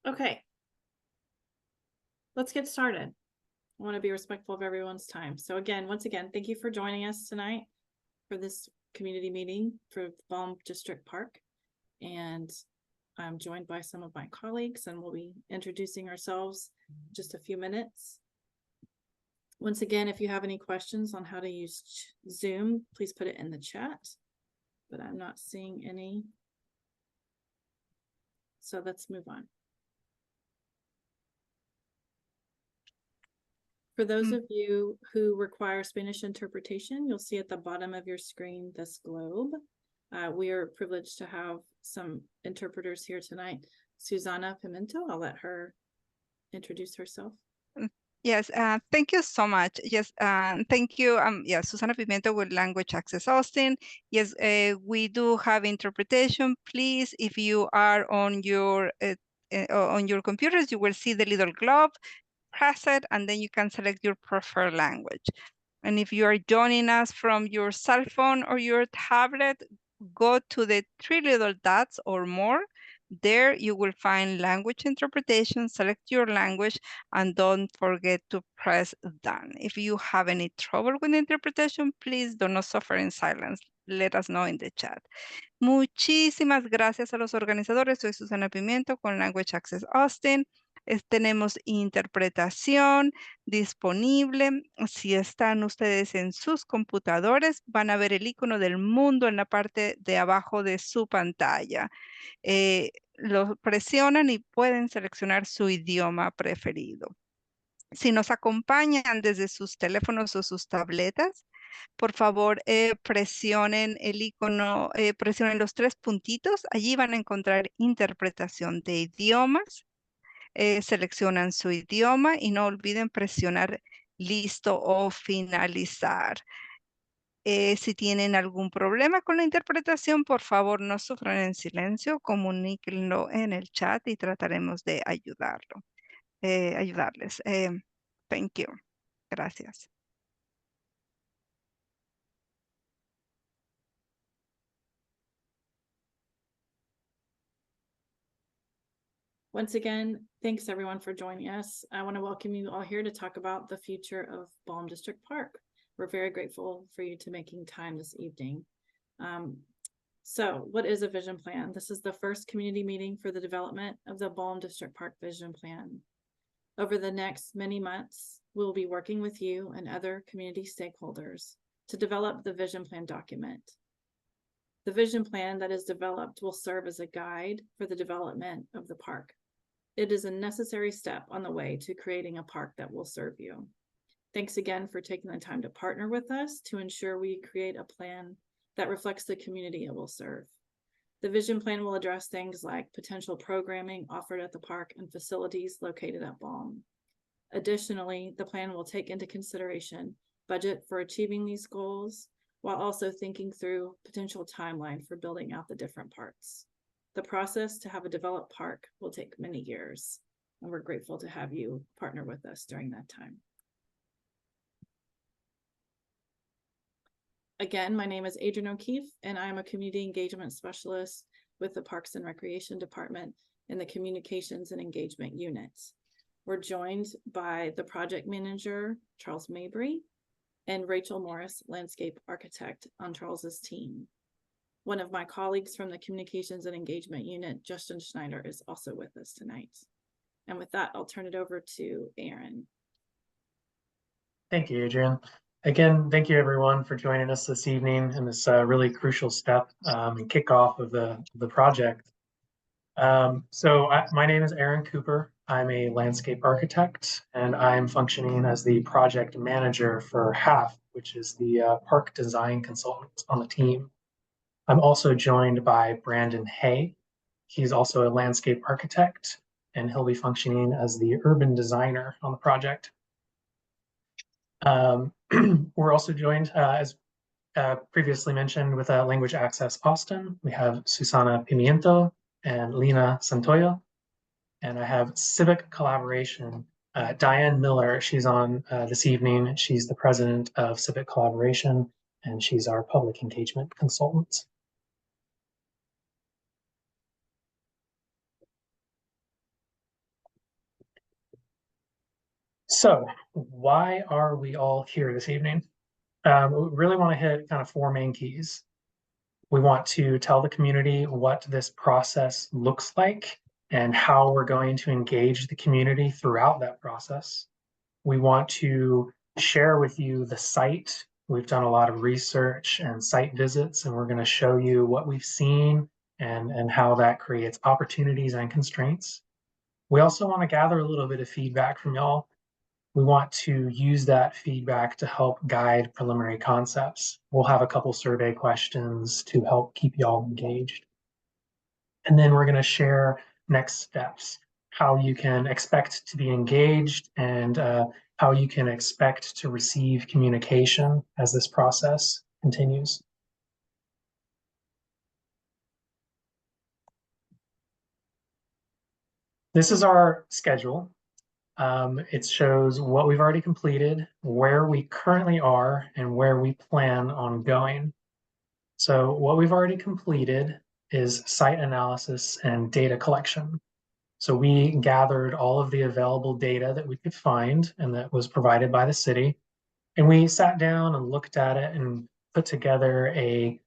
Okay, let's get started. I want to be respectful of everyone's time. So once again, thank you for joining us tonight for this community meeting for Bolm District Park. And I'm joined by some of my colleagues, and we'll be introducing ourselves in just a few minutes. Once again, if you have any questions on how to use Zoom, please put it in the chat, but I'm not seeing any. So let's move on. For those of you who require Spanish interpretation, you'll see at the bottom of your screen this globe. We are privileged to have some interpreters here tonight. Susana Pimento, I'll let her introduce herself. Yes, thank you so much. Yes, thank you. Yes, Susana Pimento with Language Access Austin. Yes, we do have interpretation. Please, if you are on your computers, you will see the little globe. Press it, and then you can select your preferred language. And if you are joining us from your cell phone or your tablet, go to the three little dots or more. There you will find language interpretation, select your language, and don't forget to press done. If you have any trouble with interpretation, please do not suffer in silence. Let us know in the chat. Muchísimas gracias a los organizadores. Soy Susana Pimiento con Language Access Austin. Tenemos interpretación disponible. Si están ustedes en sus computadores, van a ver el icono del mundo en la parte de abajo de su pantalla. Lo presionan y pueden seleccionar su idioma preferido. Si nos acompañan desde sus teléfonos o sus tabletas, por favor, presionen el icono, presionen los tres puntitos. Allí van a encontrar interpretación de idiomas. Seleccionan su idioma y no olviden presionar listo o finalizar. Si tienen algún problema con la interpretación, por favor, no sufran en silencio, comuníquenlo en el chat y trataremos de ayudarles. Thank you. Gracias. Once again, thanks everyone for joining us. I want to welcome you all here to talk about the future of Bolm District Park. We're very grateful for you to making time this evening. So what is a vision plan? This is the first community meeting for the development of the Bolm District Park Vision Plan. Over the next many months, we'll be working with you and other community stakeholders to develop the vision plan document. The vision plan that is developed will serve as a guide for the development of the park. It is a necessary step on the way to creating a park that will serve you. Thanks again for taking the time to partner with us to ensure we create a plan that reflects the community it will serve. The vision plan will address things like potential programming offered at the park and facilities located at Bolm. Additionally, the plan will take into consideration budget for achieving these goals, while also thinking through potential timeline for building out the different parts. The process to have a developed park will take many years, and we're grateful to have you partner with us during that time. Again, my name is Adrienne O'Keefe, and I am a community engagement specialist with the Parks and Recreation Department in the Communications and Engagement Unit. We're joined by the project manager, Charles Mabry, and Rachel Morris, landscape architect, on Charles's team. One of my colleagues from the Communications and Engagement Unit, Justin Schneider, is also with us tonight. And with that, I'll turn it over to Aaron. Thank you, Adrienne. Again, thank you everyone for joining us this evening in this really crucial step and kickoff of the project. My name is Aaron Cooper. I'm a landscape architect, and I'm functioning as the project manager for Halff, which is the park design consultant on the team. I'm also joined by Brandon Hay. He's also a landscape architect, and he'll be functioning as the urban designer on the project. We're also joined, as previously mentioned, with Language Access Austin. We have Susana Pimiento and Lina Santoyo. And I have Civic Collaboration, Diane Miller. She's on this evening. She's the president of Civic Collaboration, and she's our public engagement consultant. So why are we all here this evening? We really want to hit kind of four main keys. We want to tell the community what this process looks like and how we're going to engage the community throughout that process. We want to share with you the site. We've done a lot of research and site visits, and we're going to show you what we've seen and how that creates opportunities and constraints. We also want to gather a little bit of feedback from y'all. We want to use that feedback to help guide preliminary concepts. We'll have a couple survey questions to help keep y'all engaged. And then we're going to share next steps, how you can expect to be engaged and how you can expect to receive communication as this process continues. This is our schedule. It shows what we've already completed, where we currently are, and where we plan on going. So what we've already completed is site analysis and data collection. So we gathered all of the available data that we could find and that was provided by the city. And we sat down and looked at it and put together a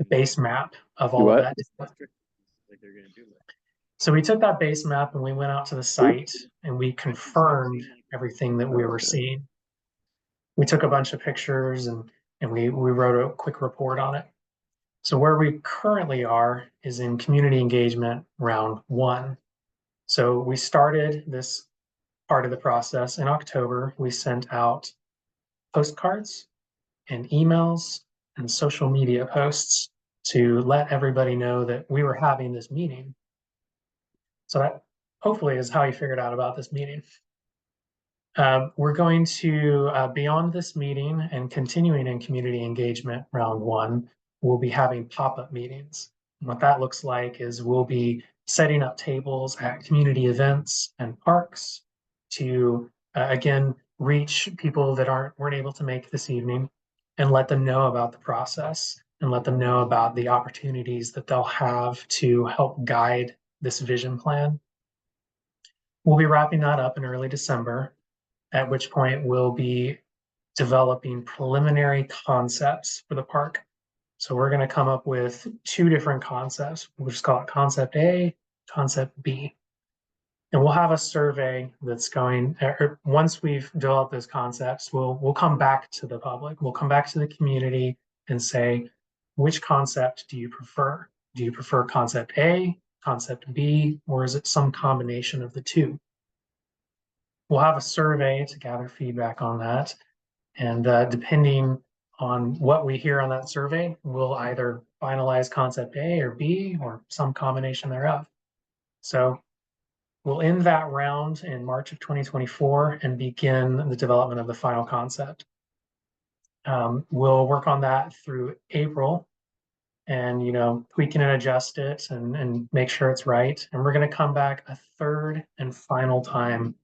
base map of all of that. So we took that base map and we went out to the site and we confirmed everything that we were seeing. We took a bunch of pictures and we wrote a quick report on it. So where we currently are is in community engagement round 1. So we started this part of the process in October. We sent out postcards and emails and social media posts to let everybody know that we were having this meeting. So that hopefully is how you figured out about this meeting. We're going to, beyond this meeting and continuing in community engagement round 1, we'll be having pop-up meetings. And what that looks like is we'll be setting up tables at community events and parks to, again, reach people that weren't able to make this evening and let them know about the process and let them know about the opportunities that they'll have to help guide this vision plan. We'll be wrapping that up in early December, at which point we'll be developing preliminary concepts for the park. So we're going to come up with 2 different concepts. We'll just call it Concept A, Concept B. And we'll have a survey that's going, or once we've developed those concepts, we'll come back to the public. We'll come back to the community and say, which concept do you prefer? Do you prefer Concept A, Concept B, or is it some combination of the 2? We'll have a survey to gather feedback on that. And depending on what we hear on that survey, we'll either finalize Concept A or B or some combination thereof. So we'll end that round in March of 2024 and begin the development of the final concept. We'll work on that through April and, tweak it and adjust it and make sure it's right. And we're going to come back a third and final time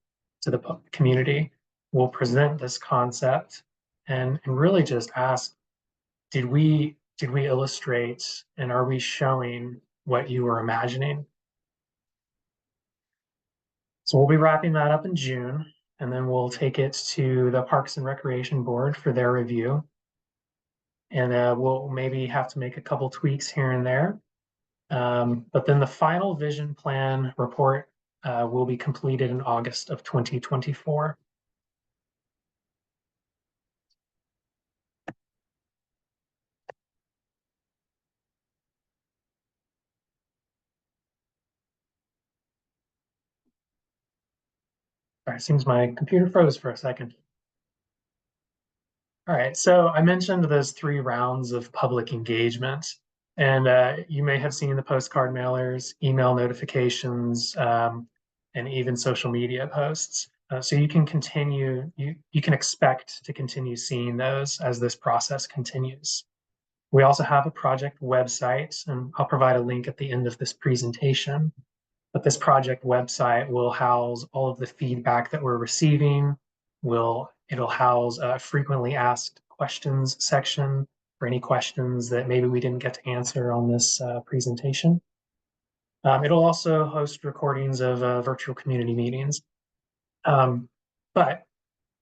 to the community. We'll present this concept and really just ask, did we illustrate and are we showing what you were imagining? So we'll be wrapping that up in June, and then we'll take it to the Parks and Recreation Board for their review. And we'll maybe have to make a couple tweaks here and there. But then the final vision plan report will be completed in August of 2024. All right, seems my computer froze for a second. All right, so I mentioned those 3 rounds of public engagement, and you may have seen the postcard mailers, email notifications, and even social media posts. So you can continue, you can expect to continue seeing those as this process continues. We also have a project website, and I'll provide a link at the end of this presentation. But this project website will house all of the feedback that we're receiving. It'll house a frequently asked questions section for any questions that maybe we didn't get to answer on this presentation. It'll also host recordings of virtual community meetings. But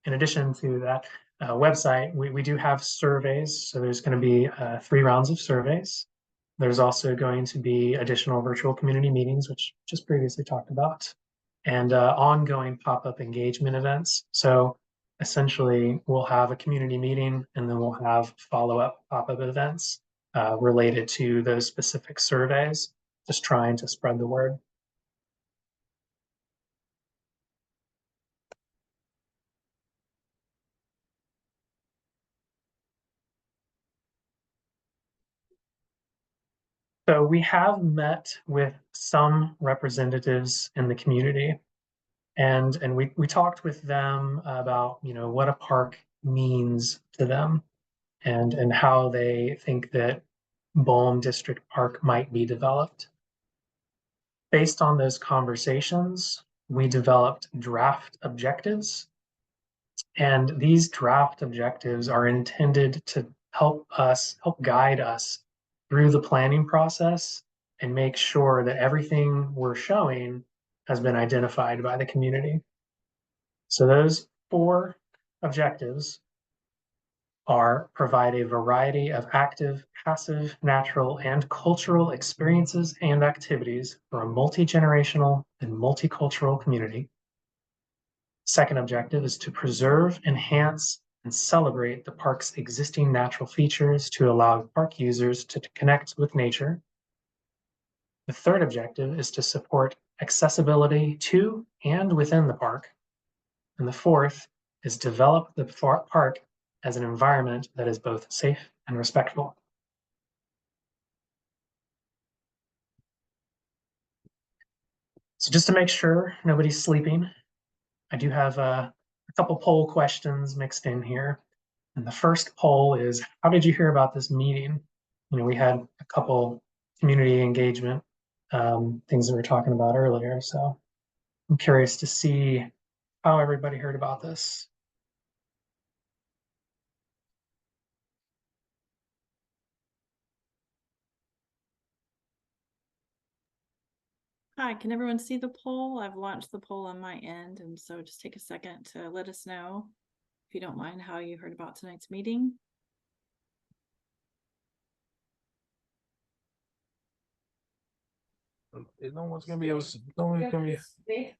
in addition to that website, we do have surveys. So there's going to be 3 rounds of surveys. There's also going to be additional virtual community meetings, which just previously talked about, and ongoing pop-up engagement events. So essentially, we'll have a community meeting, and then we'll have follow-up pop-up events related to those specific surveys, just trying to spread the word. So we have met with some representatives in the community, and we talked with them about, you know, what a park means to them, and how they think that Bolm District Park might be developed. Based on those conversations, we developed draft objectives, and these draft objectives are intended to help guide us through the planning process and make sure that everything we're showing has been identified by the community. So those 4 objectives are provide a variety of active, passive, natural, and cultural experiences and activities for a multi-generational and multicultural community. Second objective is to preserve, enhance, and celebrate the park's existing natural features to allow park users to connect with nature. The third objective is to support accessibility to and within the park. And the fourth is develop the park as an environment that is both safe and respectful. So just to make sure nobody's sleeping, I do have a couple poll questions mixed in here. And the first poll is, how did you hear about this meeting? You know, we had a couple community engagement things that we were talking about earlier. So I'm curious to see how everybody heard about this. Hi, can everyone see the poll? I've launched the poll on my end, and so just take a second to let us know, if you don't mind, how you heard about tonight's meeting. No one's gonna be able to, no one's gonna be.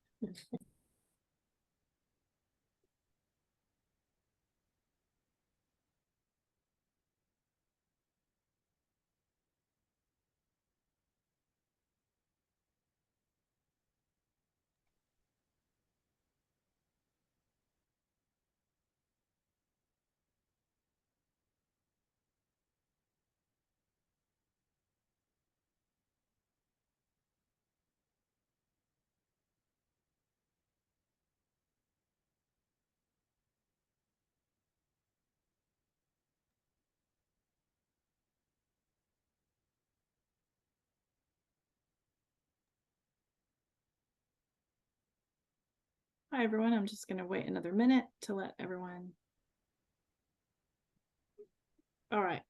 Hi, everyone. I'm just going to wait another minute to let everyone. All right.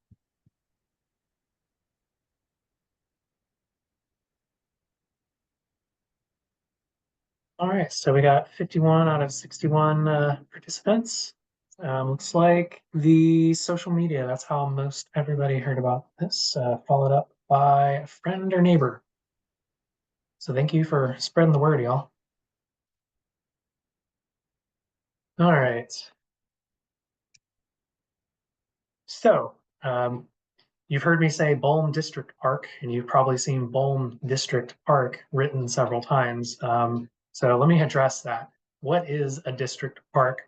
All right, so we got 51 out of 61 participants. Looks like the social media, that's how most everybody heard about this, followed up by a friend or neighbor. So thank you for spreading the word, y'all. All right. So you've heard me say Bolm District Park, and you've probably seen Bolm District Park written several times. So let me address that. What is a district park?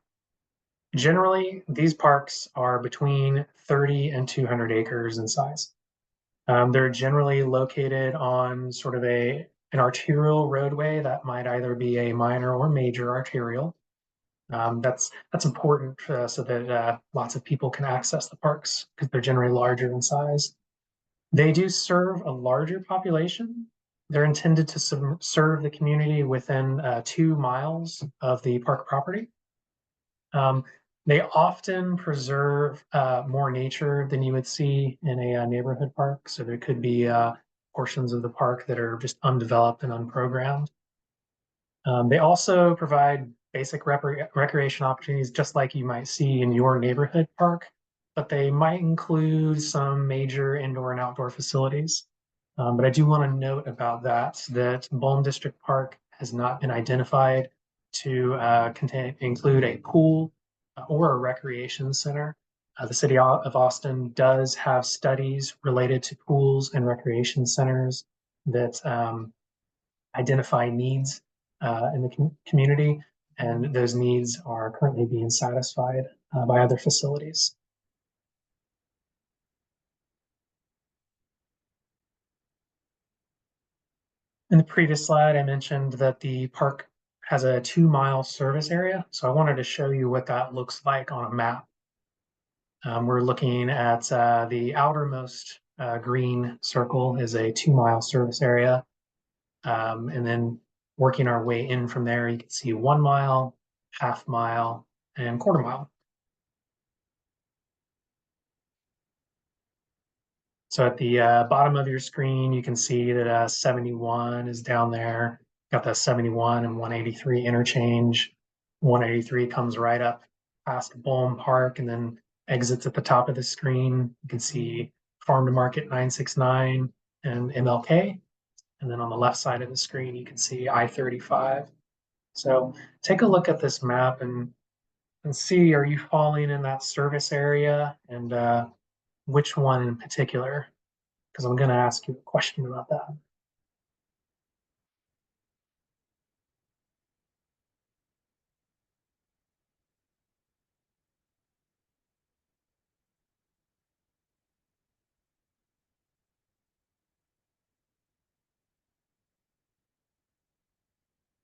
Generally, these parks are between 30 and 200 acres in size. They're generally located on sort of an arterial roadway that might either be a minor or major arterial. That's important so that lots of people can access the parks because they're generally larger in size. They do serve a larger population. They're intended to serve the community within 2 miles of the park property. They often preserve more nature than you would see in a neighborhood park. So there could be portions of the park that are just undeveloped and unprogrammed. They also provide basic recreation opportunities, just like you might see in your neighborhood park, but they might include some major indoor and outdoor facilities. But I do want to note about that Bolm District Park has not been identified to include a pool or a recreation center. The city of Austin does have studies related to pools and recreation centers that identify needs in the community, and those needs are currently being satisfied by other facilities. In the previous slide, I mentioned that the park has a 2-mile service area, so I wanted to show you what that looks like on a map. We're looking at the outermost green circle is a 2-mile service area, and then working our way in from there, you can see 1 mile, half mile, and quarter mile. So at the bottom of your screen, you can see that 71 is down there. Got the 71 and 183 interchange. 183 comes right up past Bolm Park and then exits at the top of the screen. You can see Farm to Market 969 and MLK. And then on the left side of the screen, you can see I-35. So take a look at this map and see, are you falling in that service area, and which one in particular? Because I'm going to ask you a question about that.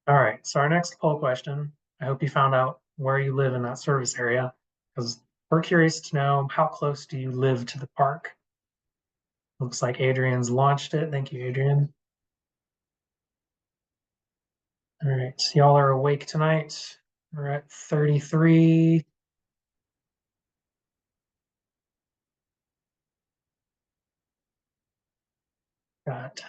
All right, so our next poll question, I hope you found out where you live in that service area, because we're curious to know, how close do you live to the park? Looks like Adrian's launched it. Thank you, Adrian. All right, so y'all are awake tonight. We're at 33. Got.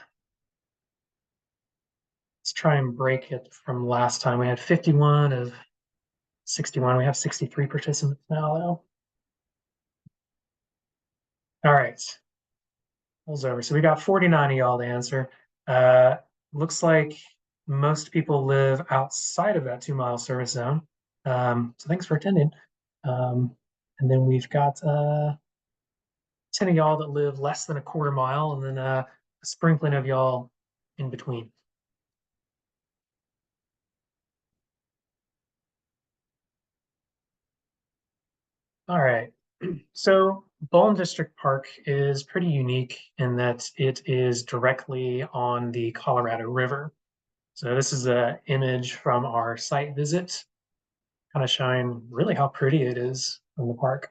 Let's try and break it from last time. We had 51 of 61. We have 63 participants now, though. All right. Pulls over. So we got 49 of y'all to answer. Looks like most people live outside of that 2-mile service zone. So thanks for attending. And then we've got 10 of y'all that live less than a quarter mile, and then a sprinkling of y'all in between. All right. So Bolm District Park is pretty unique in that it is directly on the Colorado River. So this is an image from our site visit, kind of showing really how pretty it is in the park.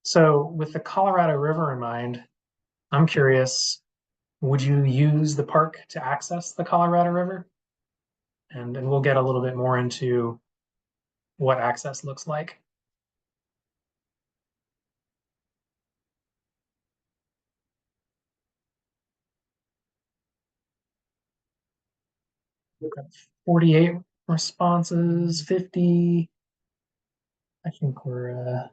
So with the Colorado River in mind, I'm curious, would you use the park to access the Colorado River? And we'll get a little bit more into what access looks like. We've got 48 responses, 50. I think we're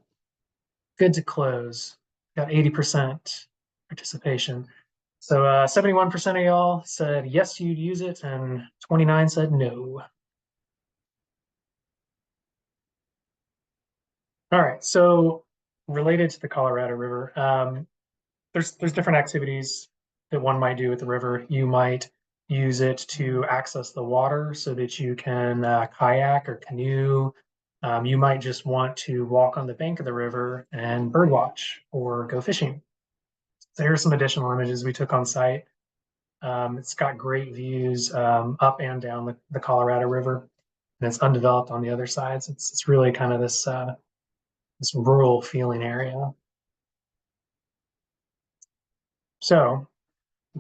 good to close. Got 80% participation. So 71% of y'all said yes, you'd use it, and 29 said no. All right, so related to the Colorado River, there's different activities that one might do with the river. You might use it to access the water so that you can kayak or canoe. You might just want to walk on the bank of the river and birdwatch or go fishing. So here's some additional images we took on site. It's got great views up and down the Colorado River, and it's undeveloped on the other sides. It's really kind of this rural feeling area. So,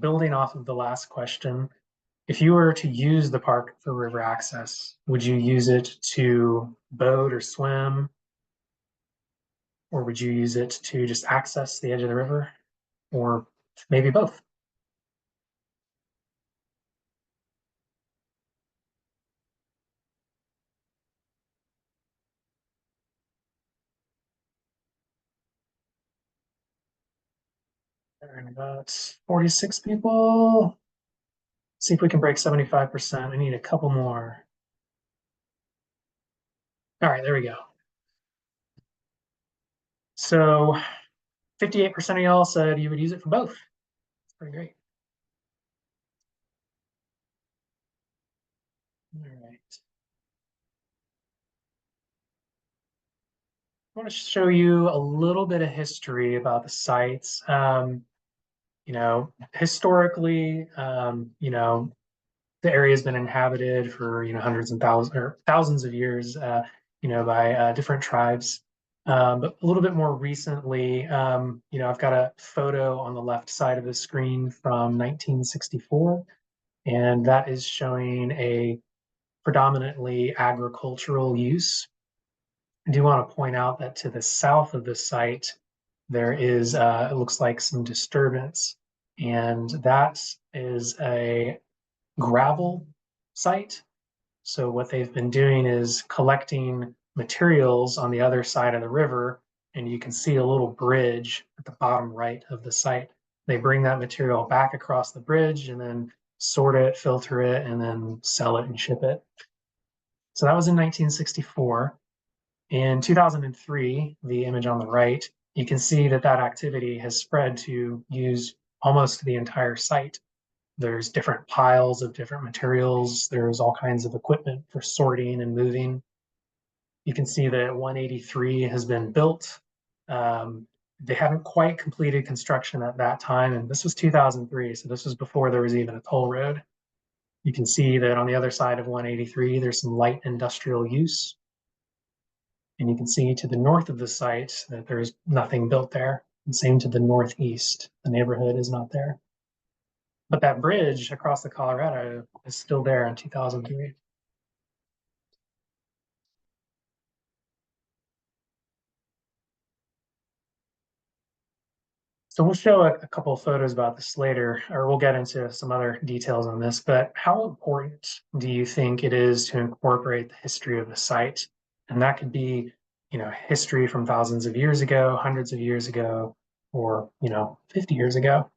building off of the last question, if you were to use the park for river access, would you use it to boat or swim? Or would you use it to just access the edge of the river? or maybe both. And about 46 people. See if we can break 75%. I need a couple more. All right, there we go. So 58% of y'all said you would use it for both. That's pretty great. All right. I want to show you a little bit of history about the sites. You know, historically, the area has been inhabited for, hundreds and thousands of years, by different tribes. But a little bit more recently, I've got a photo on the left side of the screen from 1964, and that is showing a predominantly agricultural use. I do want to point out that to the south of the site, there is, it looks like some disturbance, and that is a gravel site. So what they've been doing is collecting materials on the other side of the river, and you can see a little bridge at the bottom right of the site. They bring that material back across the bridge and then sort it, filter it, and then sell it and ship it. So that was in 1964. In 2003, the image on the right, you can see that that activity has spread to use almost the entire site. There's different piles of different materials. There's all kinds of equipment for sorting and moving. You can see that 183 has been built. They haven't quite completed construction at that time, and this was 2003, so this was before there was even a toll road. You can see that on the other side of 183, there's some light industrial use. And you can see to the north of the site that there's nothing built there. And same to the northeast. The neighborhood is not there. But that bridge across the Colorado is still there in 2003. So we'll show a couple of photos about this later, or we'll get into some other details on this, but how important do you think it is to incorporate the history of the site? And that could be, history from thousands of years ago, hundreds of years ago, or, 50 years ago.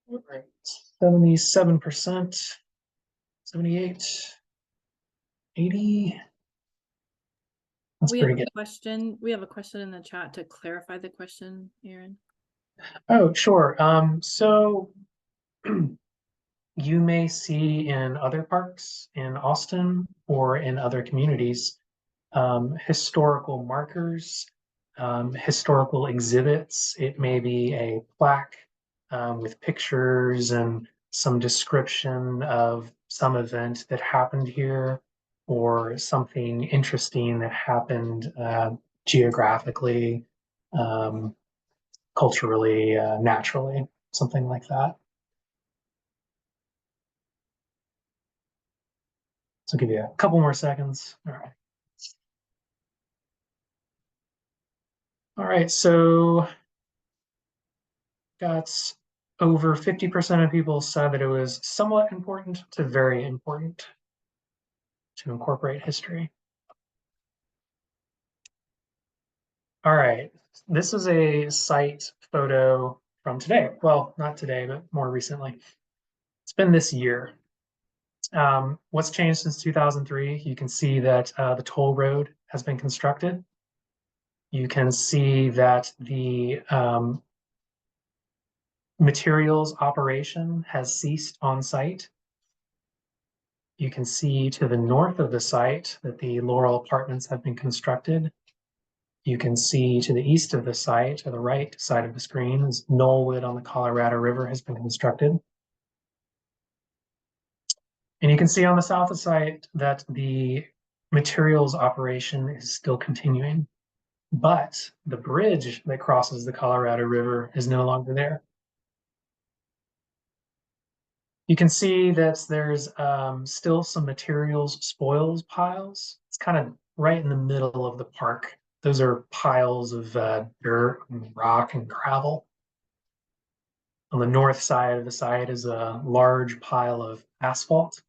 All right, 77%, 78, 80. That's We have pretty a good. question. We have a question in the chat to clarify the question, Aaron. Oh, sure. So you may see in other parks in Austin or in other communities historical markers, historical exhibits. It may be a plaque with pictures and some description of some event that happened here or something interesting that happened geographically, culturally, naturally, something like that. So I'll give you a couple more seconds. All right. All right, so got over 50% of people said that it was somewhat important to very important to incorporate history. All right, this is a site photo from today. Well, not today, but more recently. It's been this year. What's changed since 2003? You can see that the toll road has been constructed. You can see that the materials operation has ceased on site. You can see to the north of the site that the Laurel apartments have been constructed. You can see to the east of the site, or the right side of the screen, is Knollwood on the Colorado River has been constructed. And you can see on the south of the site that the materials operation is still continuing, but the bridge that crosses the Colorado River is no longer there. You can see that there's still some materials spoils piles. It's kind of right in the middle of the park. Those are piles of dirt and rock and gravel. On the north side of the site is a large pile of asphalt.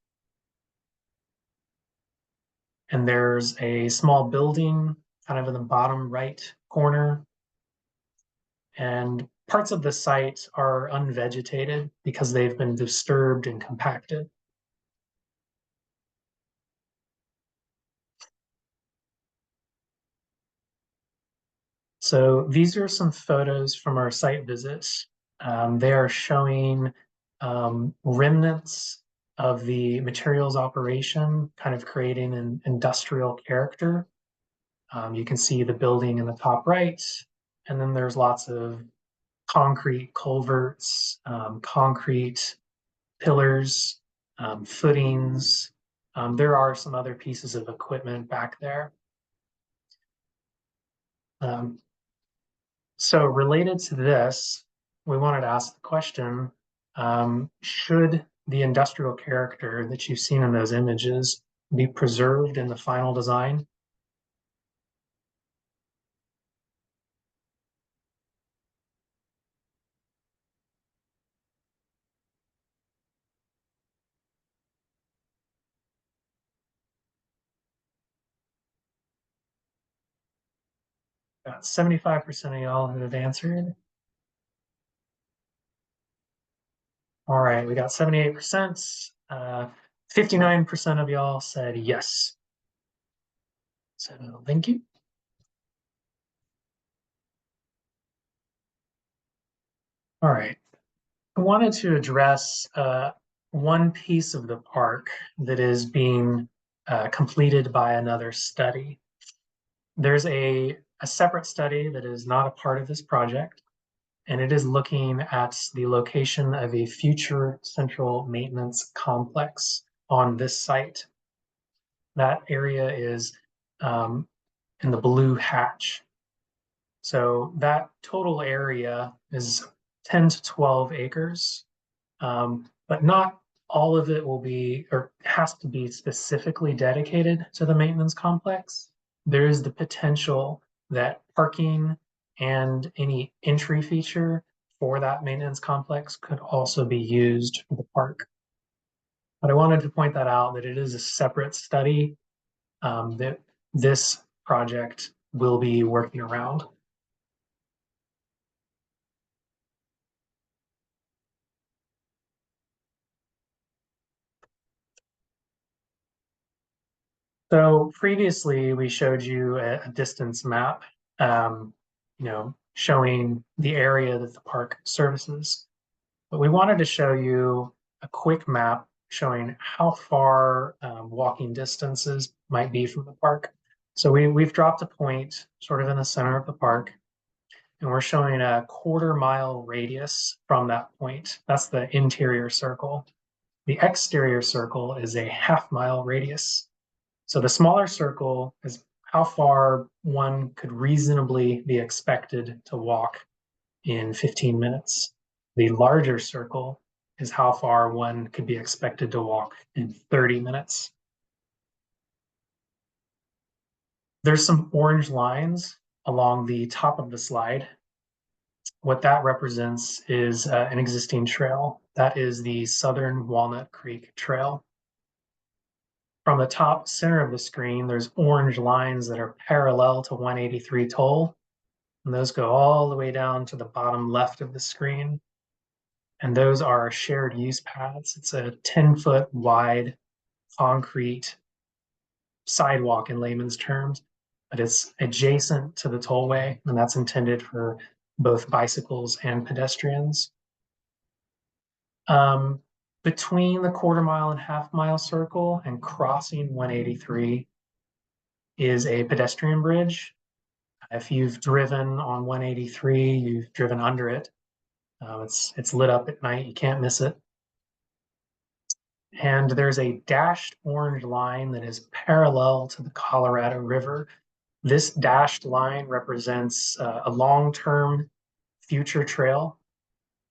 And there's a small building kind of in the bottom right corner. And parts of the site are unvegetated because they've been disturbed and compacted. So these are some photos from our site visits. They are showing remnants of the materials operation, kind of creating an industrial character. You can see the building in the top right, and then there's lots of concrete culverts, concrete pillars, footings. There are some other pieces of equipment back there. So related to this, we wanted to ask the question, should the industrial character that you've seen in those images be preserved in the final design? About 75% of y'all have answered. All right, we got 78%. 59% of y'all said yes. So thank you. All right. I wanted to address one piece of the park that is being completed by another study. There's a separate study that is not a part of this project, and it is looking at the location of a future central maintenance complex on this site. That area is in the blue hatch. So that total area is 10 to 12 acres, but not all of it will be or has to be specifically dedicated to the maintenance complex. There is the potential that parking and any entry feature for that maintenance complex could also be used for the park. But I wanted to point that out, that it is a separate study that this project will be working around. So previously we showed you a distance map, showing the area that the park services. But we wanted to show you a quick map showing how far walking distances might be from the park. So we've dropped a point sort of in the center of the park, and we're showing a 1/4 mile radius from that point. That's the interior circle. The exterior circle is a 1/2 mile radius. So the smaller circle is how far one could reasonably be expected to walk in 15 minutes. The larger circle is how far one could be expected to walk in 30 minutes. There's some orange lines along the top of the slide. What that represents is an existing trail. That is the Southern Walnut Creek Trail. From the top center of the screen, there's orange lines that are parallel to 183 toll, and those go all the way down to the bottom left of the screen. And those are shared use paths. It's a 10-foot wide concrete sidewalk in layman's terms, but it's adjacent to the tollway, and that's intended for both bicycles and pedestrians. Between the 1/4 mile and 1/2 mile circle and crossing 183 is a pedestrian bridge. If you've driven on 183, you've driven under it. It's lit up at night, you can't miss it. And there's a dashed orange line that is parallel to the Colorado River. This dashed line represents a long-term future trail.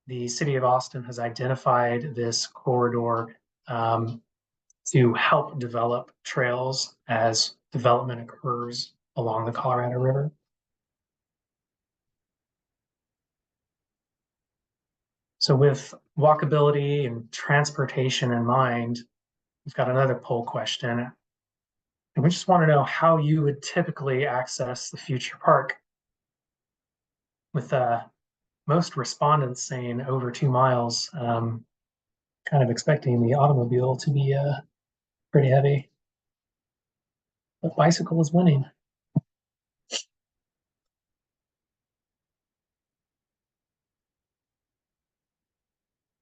the city of Austin has identified this corridor to help develop trails as development occurs along the Colorado River. So with walkability and transportation in mind, we've got another poll question. And we just want to know how you would typically access the future park, with most respondents saying over 2 miles, kind of expecting the automobile to be pretty heavy. But bicycle is winning.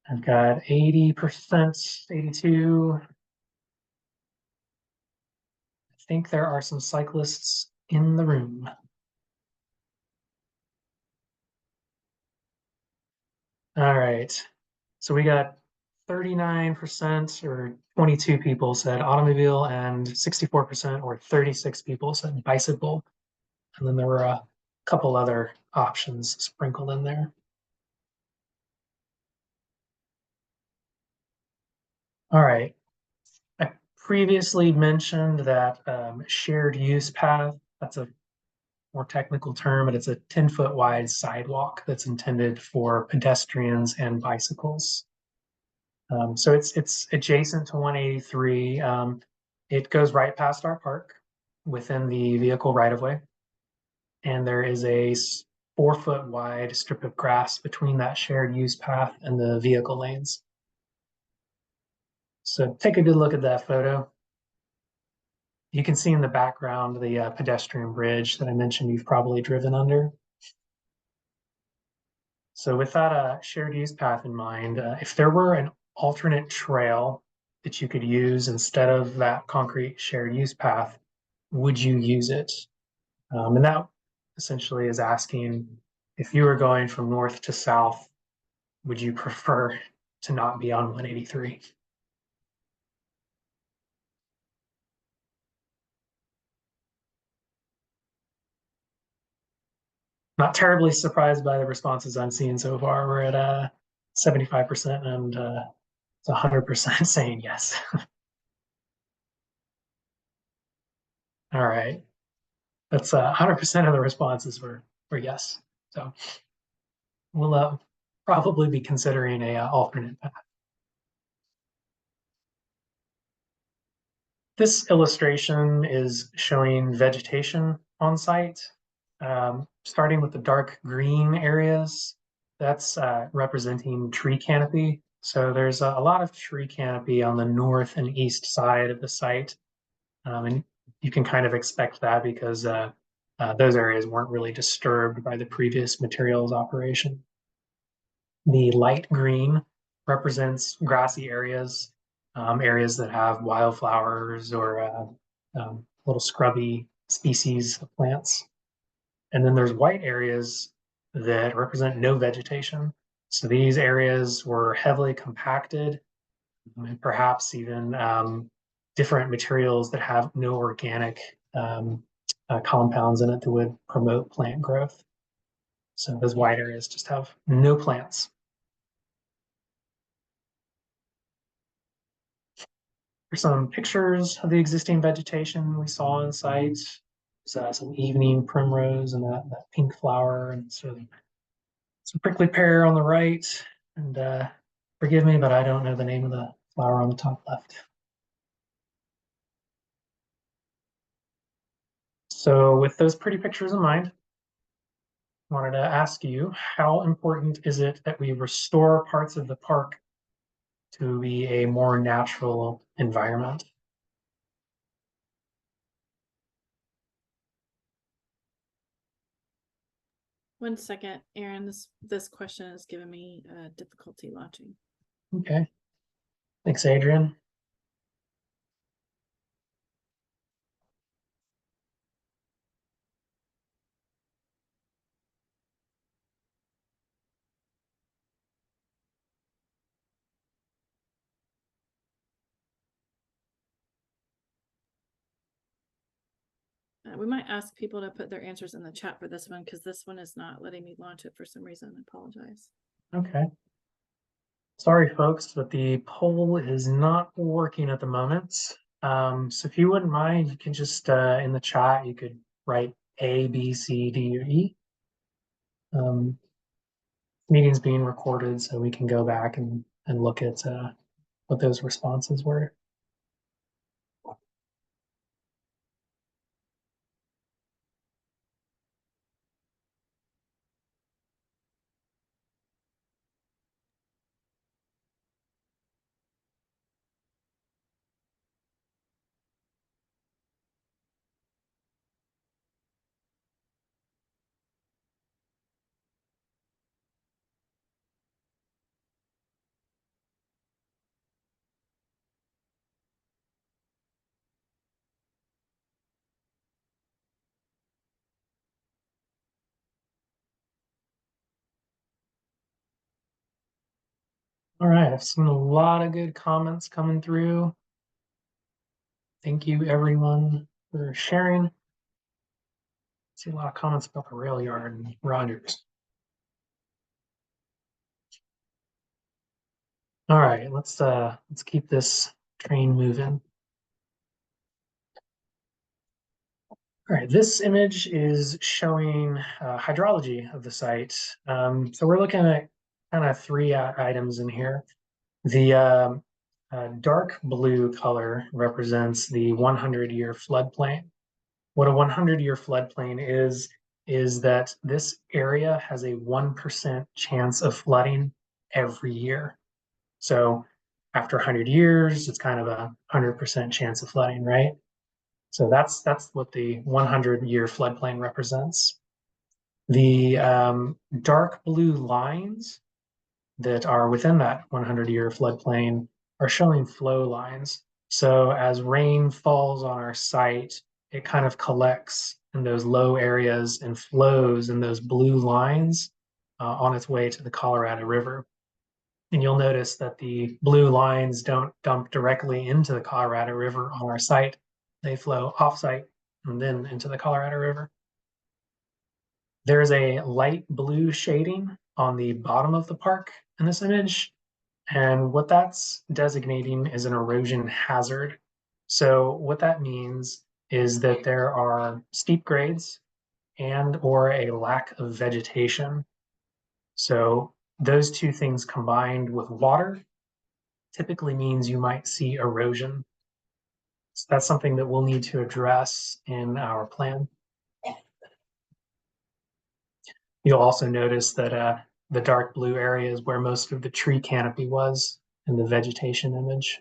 I've got 80%, 82. I think there are some cyclists in the room. All right. So we got 39% or 22 people said automobile, and 64% or 36 people said bicycle. And then there were a couple other options sprinkled in there. All right. I previously mentioned that shared use path, that's a more technical term, but it's a 10-foot wide sidewalk that's intended for pedestrians and bicycles. So it's adjacent to 183. It goes right past our park within the vehicle right-of-way. And there is a 4-foot wide strip of grass between that shared use path and the vehicle lanes. So take a good look at that photo. You can see in the background the pedestrian bridge that I mentioned you've probably driven under. So with that shared use path in mind, if there were an alternate trail that you could use instead of that concrete shared use path, would you use it? And that essentially is asking, if you were going from north to south, would you prefer to not be on 183? Not terribly surprised by the responses I'm seeing so far. We're at 75% and it's 100% saying yes. All right. That's 100% of the responses were yes. So we'll probably be considering a alternate path. This illustration is showing vegetation on site, starting with the dark green areas. That's representing tree canopy. So there's a lot of tree canopy on the north and east side of the site. And you can kind of expect that because those areas weren't really disturbed by the previous materials operation. The light green represents grassy areas, areas that have wildflowers or little scrubby species of plants. And then there's white areas that represent no vegetation. So these areas were heavily compacted, and perhaps even different materials that have no organic compounds in it that would promote plant growth. So those white areas just have no plants. Here's some pictures of the existing vegetation we saw on site. There's some evening primrose and that pink flower, and some prickly pear on the right. And forgive me, but I don't know the name of the flower on the top left. So with those pretty pictures in mind, I wanted to ask you, how important is it that we restore parts of the park to be a more natural environment? One second, Aaron, this question has given me difficulty launching. Okay. Thanks, Adrian. We might ask people to put their answers in the chat for this one, because this one is not letting me launch it for some reason. I apologize. Okay. Sorry, folks, but the poll is not working at the moment. So if you wouldn't mind, you can just in the chat, you could write A, B, C, D, or E. Meeting's being recorded, so we can go back and look at what those responses were. All right, I've seen a lot of good comments coming through. Thank you, everyone, for sharing. See a lot of comments about the rail yard and Rogers. All right, let's keep this train moving. All right, this image is showing hydrology of the site. So we're looking at kind of three items in here. The dark blue color represents the 100-year floodplain. What a 100-year floodplain is that this area has a 1% chance of flooding every year. So after 100 years, it's kind of a 100% chance of flooding, right? So that's what the 100-year floodplain represents. The dark blue lines that are within that 100-year floodplain are showing flow lines. So as rain falls on our site, it kind of collects in those low areas and flows in those blue lines on its way to the Colorado River. And you'll notice that the blue lines don't dump directly into the Colorado River on our site. They flow off-site and then into the Colorado River. There's a light blue shading on the bottom of the park in this image. And what that's designating is an erosion hazard. So what that means is that there are steep grades and or a lack of vegetation. So those two things combined with water typically means you might see erosion. So that's something that we'll need to address in our plan. You'll also notice that the dark blue area is where most of the tree canopy was in the vegetation image.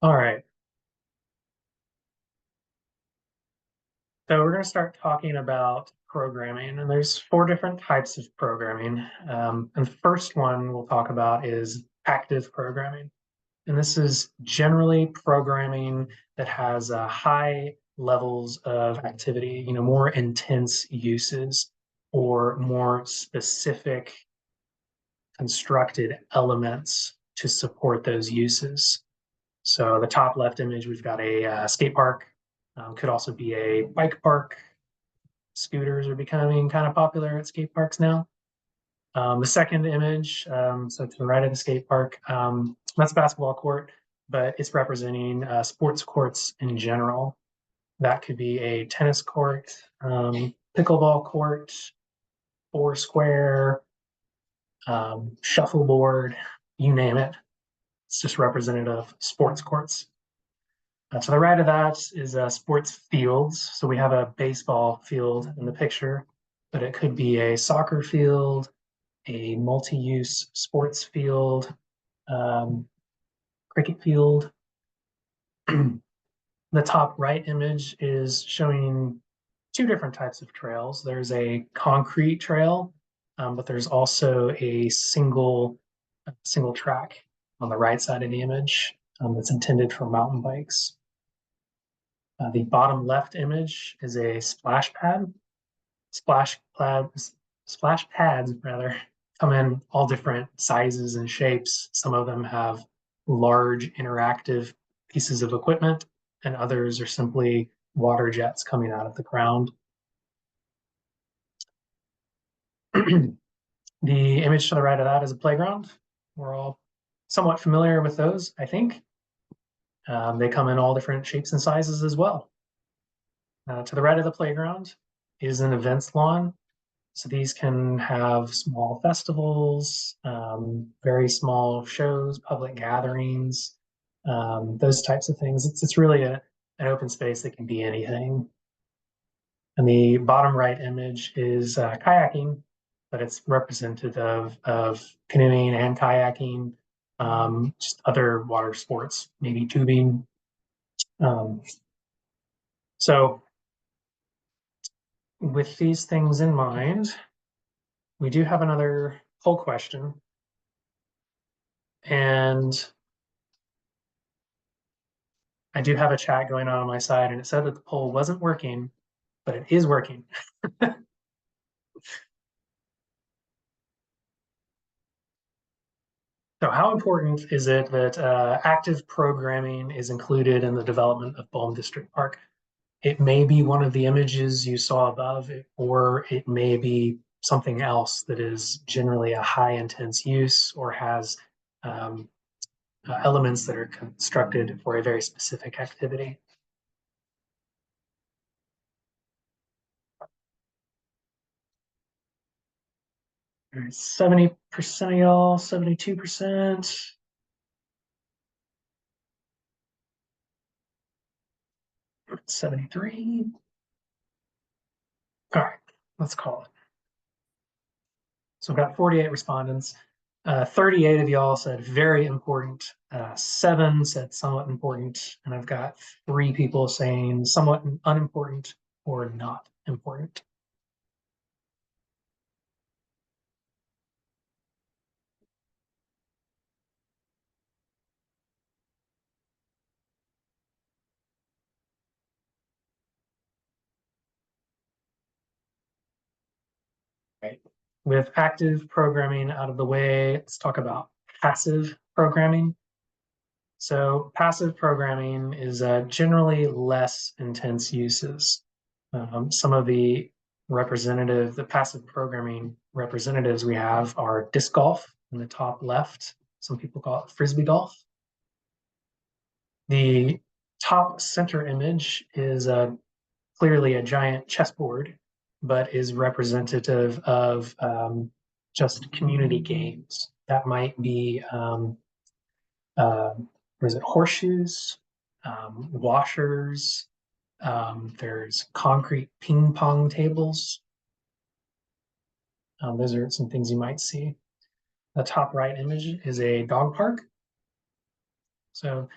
All right. So we're going to start talking about programming, and there's 4 different types of programming. And the first one we'll talk about is active programming. And this is generally programming that has high levels of activity, more intense uses or more specific constructed elements to support those uses. So the top left image, we've got a skate park, could also be a bike park. Scooters are becoming kind of popular at skate parks now. The second image, so to the right of the skate park, that's a basketball court, but it's representing sports courts in general. That could be a tennis court, pickleball court, foursquare, shuffleboard, you name it. It's just representative of sports courts. To the right of that is sports fields. So we have a baseball field in the picture, but it could be a soccer field, a multi-use sports field, cricket field. The top right image is showing 2 different types of trails. There's a concrete trail, but there's also a single track on the right side of the image that's intended for mountain bikes. The bottom left image is a splash pad. Splash pads rather come in all different sizes and shapes. Some of them have large interactive pieces of equipment, and others are simply water jets coming out of the ground. The image to the right of that is a playground. We're all somewhat familiar with those, I think. They come in all different shapes and sizes as well. To the right of the playground is an events lawn. So these can have small festivals, very small shows, public gatherings, those types of things. It's really an open space that can be anything. And the bottom right image is kayaking, but it's representative of canoeing and kayaking, just other water sports, maybe tubing. So with these things in mind, we do have another poll question. And I do have a chat going on my side, and it said that the poll wasn't working, but it is working. So how important is it that active programming is included in the development of Bolm District Park? It may be one of the images you saw above, or it may be something else that is generally a high intense use or has elements that are constructed for a very specific activity. All right, 70% of y'all, 72%. 73. All right, let's call it. So I've got 48 respondents. 38 of y'all said very important. 7 said somewhat important. And I've got 3 people saying somewhat unimportant or not important. Right. With active programming out of the way, let's talk about passive programming. So passive programming is generally less intense uses. Some of the passive programming representatives we have are disc golf in the top left. Some people call it frisbee golf. The top center image is clearly a giant chessboard, but is representative of just community games. That might be, what is it, horseshoes, washers, there's concrete ping pong tables. Those are some things you might see. The top right image is a dog park. So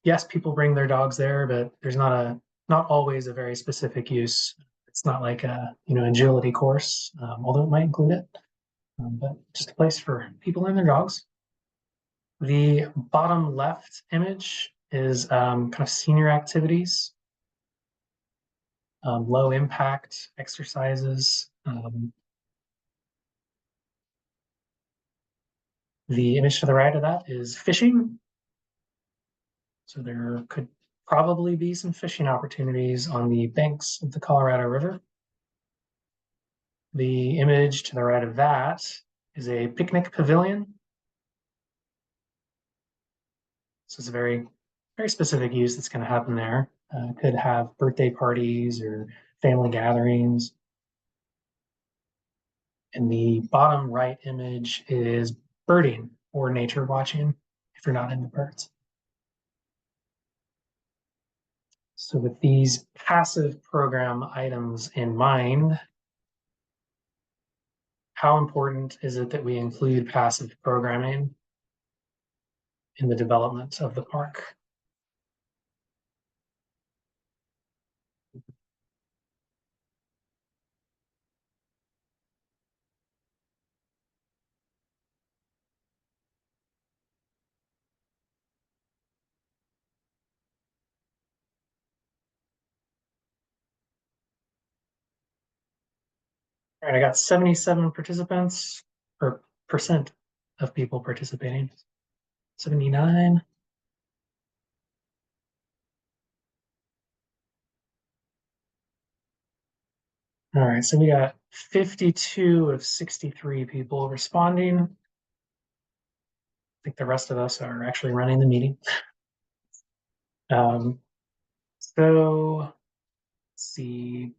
yes, people bring their dogs there, but there's not always a very specific use. It's not like a agility course, although it might include it, but just a place for people and their dogs. The bottom left image is kind of senior activities, low impact exercises. The image to the right of that is fishing. So there could probably be some fishing opportunities on the banks of the Colorado River. The image to the right of that is a picnic pavilion. So it's a very, very specific use that's going to happen there. Could have birthday parties or family gatherings. And the bottom right image is birding or nature watching if you're not into birds. So with these passive program items in mind, how important is it that we include passive programming in the development of the park? All right, I got 77 participants, or percent of people participating. 79. All right, so we got 52 of 63 people responding. I think the rest of us are actually running the meeting. So let's see.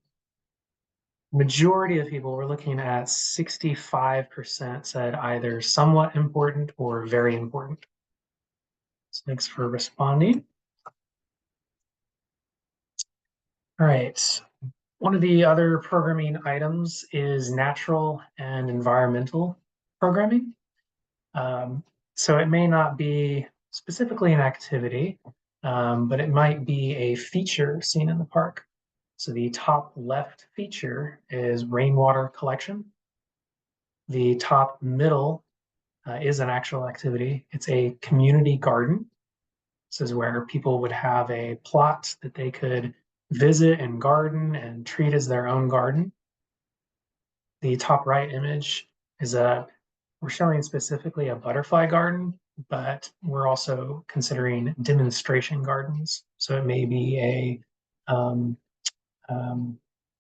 Majority of people, we're looking at 65% said either somewhat important or very important. So thanks for responding. All right. One of the other programming items is natural and environmental programming. So it may not be specifically an activity, but it might be a feature seen in the park. So the top left feature is rainwater collection. The top middle is an actual activity. It's a community garden. This is where people would have a plot that they could visit and garden and treat as their own garden. The top right image is we're showing specifically a butterfly garden, but we're also considering demonstration gardens. So it may be a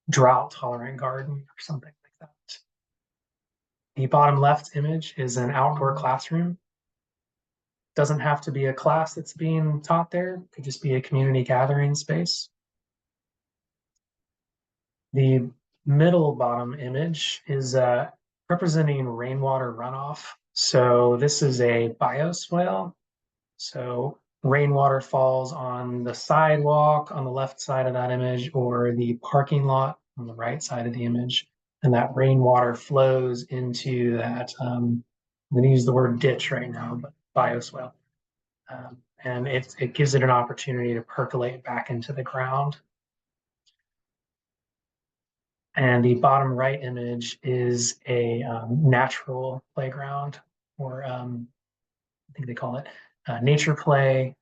drought tolerant garden or something like that. The bottom left image is an outdoor classroom. Doesn't have to be a class that's being taught there. It could just be a community gathering space. The middle bottom image is representing rainwater runoff. So this is a bioswale. So rainwater falls on the sidewalk on the left side of that image or the parking lot on the right side of the image. And that rainwater flows into that, I'm going to use the word ditch right now, but bioswale. And it gives it an opportunity to percolate back into the ground. And the bottom right image is a natural playground, or I think they call it nature play,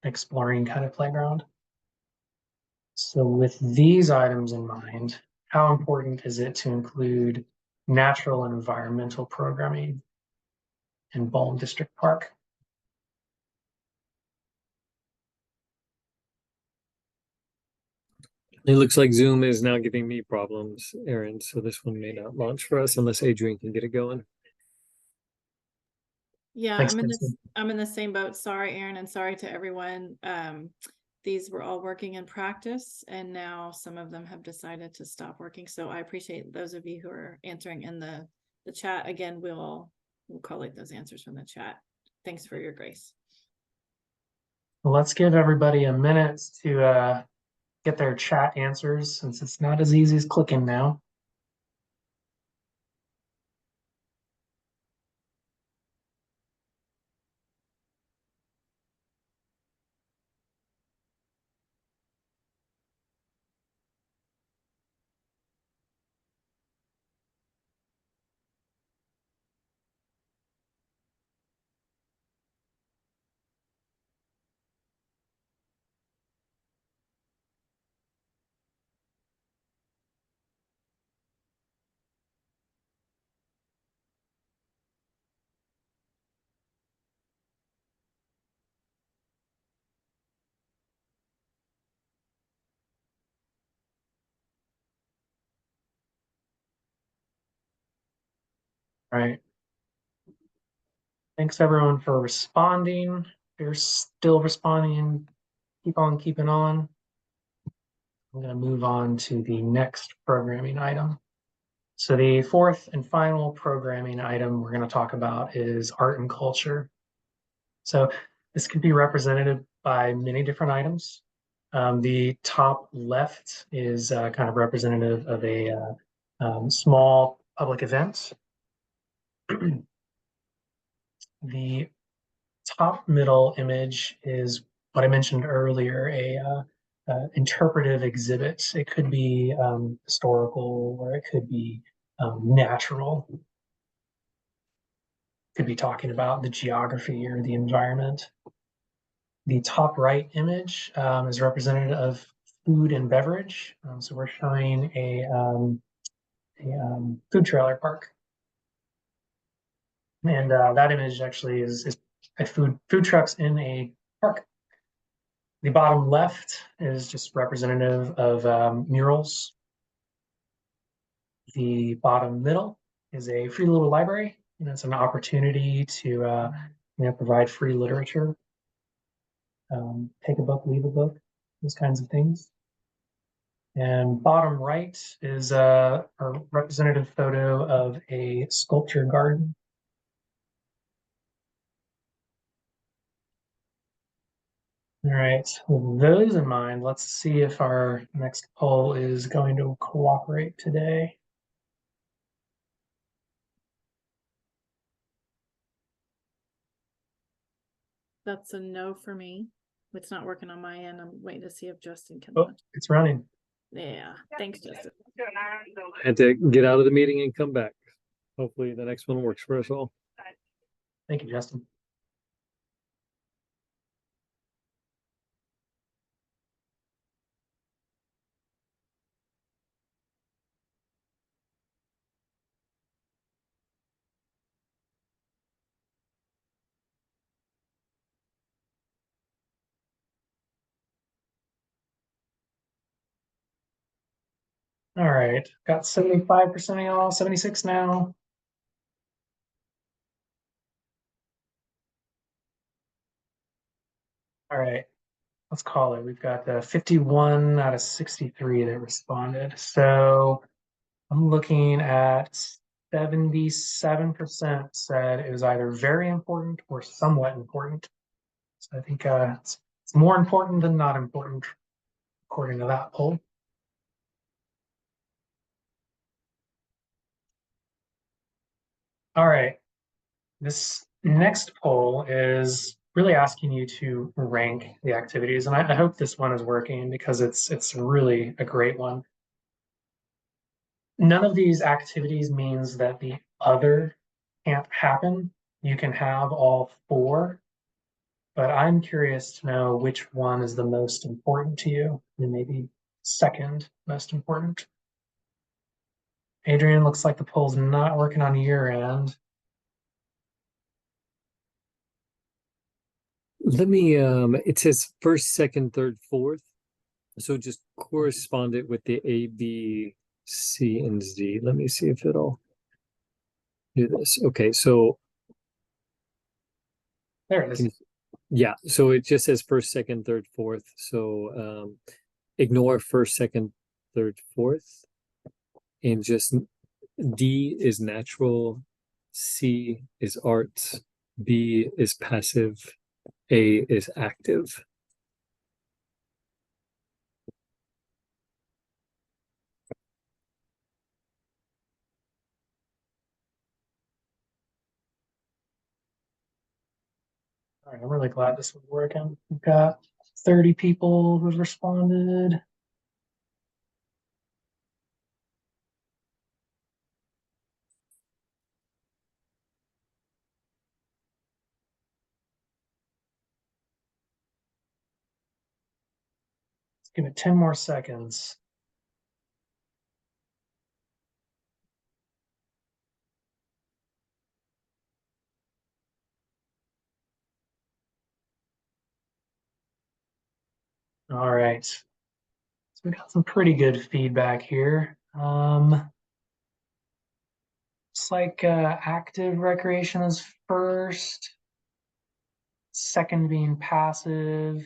exploring kind of playground. So with these items in mind, how important is it to include natural and environmental programming in Bolm District Park? It looks like Zoom is now giving me problems, Aaron, so this one may not launch for us unless Adrian can get it going. Yeah, Thanks, I'm in the same boat. Sorry, Aaron, and sorry to everyone. These were all working in practice, and now some of them have decided to stop working. So I appreciate those of you who are answering in the chat. Again, we'll collate those answers from the chat. Thanks for your grace. Well, let's give everybody a minute to get their chat answers, since it's not as easy as clicking now. All right. Thanks everyone for responding. If you're still responding, keep on keeping on. I'm going to move on to the next programming item. So the fourth and final programming item we're going to talk about is art and culture. So this could be represented by many different items. The top left is kind of representative of a small public event. The top middle image is what I mentioned earlier, a interpretive exhibit. It could be historical, or it could be natural. Could be talking about the geography or the environment. The top right image is representative of food and beverage. So we're showing a food trailer park. And that image actually is a food trucks in a park. The bottom left is just representative of murals. The bottom middle is a free little library, and it's an opportunity to provide free literature. Take a book, leave a book, those kinds of things. And bottom right is a representative photo of a sculpture garden. All right, with those in mind, let's see if our next poll is going to cooperate today. That's a no for me. It's not working on my end. I'm waiting to see if Justin can. Oh, launch. it's running. Yeah, thanks, Justin. Had to get out of the meeting and come back. Hopefully the next one works for us all. Thank you, Justin. All right, got 75% of y'all, 76 now. All right, let's call it. We've got 51 out of 63 that responded. So I'm looking at 77% said it was either very important or somewhat important. So I think it's more important than not important, according to that poll. All right, this next poll is really asking you to rank the activities, and I hope this one is working because it's really a great one. None of these activities means that the other can't happen. You can have all four, but I'm curious to know which one is the most important to you, and maybe second most important. Adrian, looks like the poll's not working on your end. Let me it says first, second, third, fourth. So just correspond it with the A, B, C, and Z. Let me see if it'll do this. Okay, so There it is. yeah, so it just says first, second, third, fourth. So ignore first, second, third, fourth, and just D is natural, C is arts, B is passive, A is active. All right, I'm really glad this was working. We've got 30 people who've responded. Let's give it 10 more seconds. All right. So we got some pretty good feedback here. It's like active recreation is first, second being passive,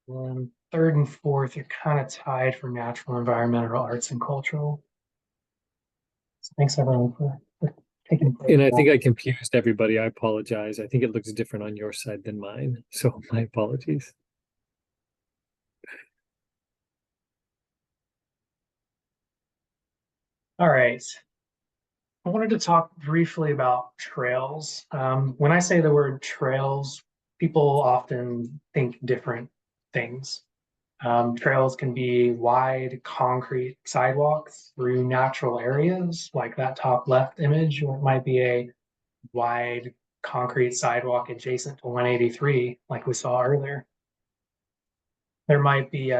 and third and fourth are kind of tied for natural, environmental, arts, and cultural. So thanks everyone for taking part. And I think I confused everybody. I apologize. I think it looks different on your side than mine. So my apologies. All right. I wanted to talk briefly about trails. When I say the word trails, people often think different things. Trails can be wide concrete sidewalks through natural areas, like that top left image, or it might be a wide concrete sidewalk adjacent to 183, like we saw earlier. There might be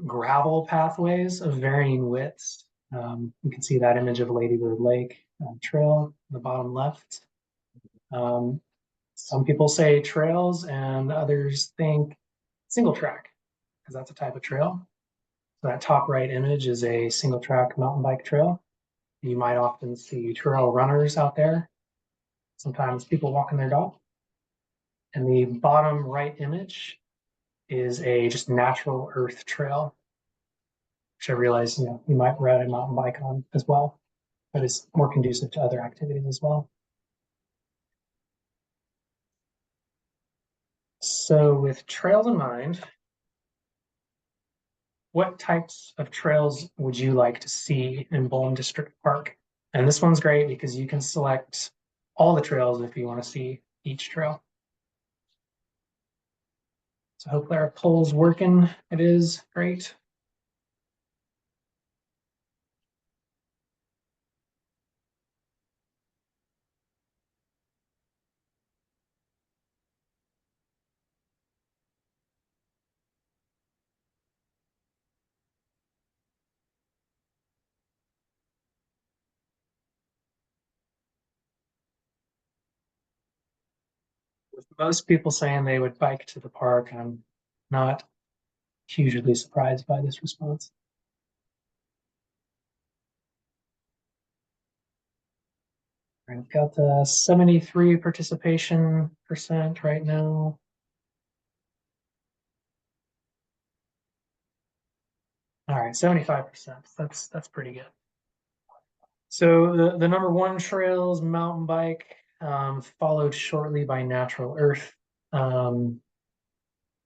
gravel pathways of varying widths. You can see that image of Lady Bird Lake trail in the bottom left. Some people say trails and others think single track, because that's a type of trail. So that top right image is a single track mountain bike trail. You might often see trail runners out there, sometimes people walking their dog. And the bottom right image is a just natural earth trail, which I realize, you might ride a mountain bike on as well, but it's more conducive to other activities as well. So with trails in mind, what types of trails would you like to see in Bolm District Park? And this one's great because you can select all the trails if you want to see each trail. So hopefully our poll's working. It is great. With most people saying they would bike to the park, I'm not hugely surprised by this response. All right, I've got the 73 participation percent right now. All right, 75%. That's pretty good. So the number one trail is mountain bike, followed shortly by natural earth. And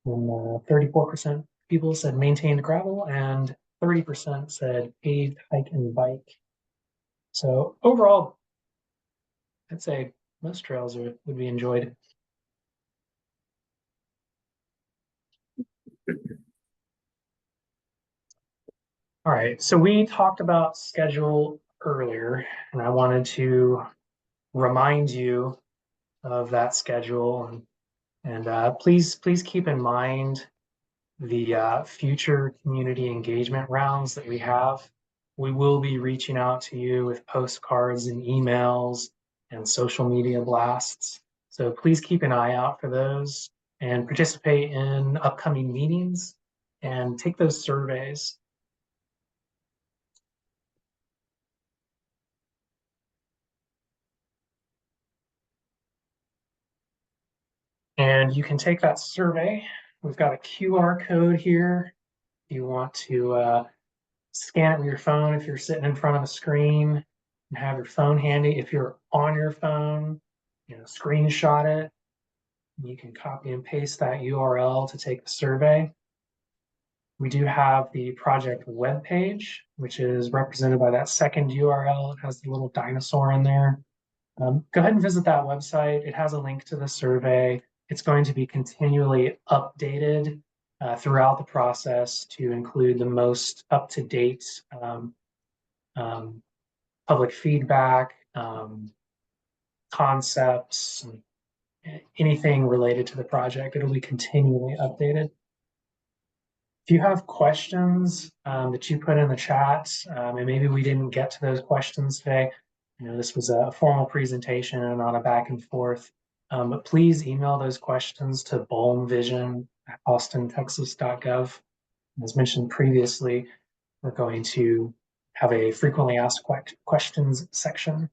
34% people said maintained gravel, and 30% said paved hike and bike. So overall, I'd say most trails would be enjoyed. All right, so we talked about schedule earlier, and I wanted to remind you of that schedule, and please keep in mind the future community engagement rounds that we have. We will be reaching out to you with postcards and emails and social media blasts. So please keep an eye out for those and participate in upcoming meetings and take those surveys. And you can take that survey. We've got a QR code here. If you want to scan it with your phone, if you're sitting in front of a screen and have your phone handy. If you're on your phone, screenshot it. You can copy and paste that URL to take the survey. We do have the project webpage, which is represented by that second URL. It has the little dinosaur in there. Go ahead and visit that website. It has a link to the survey. It's going to be continually updated throughout the process to include the most up-to-date public feedback, concepts, anything related to the project. It'll be continually updated. If you have questions that you put in the chat, and maybe we didn't get to those questions today, this was a formal presentation and not a back and forth, but please email those questions to bolmvision@austintexas.gov. As mentioned previously, we're going to have a frequently asked questions section.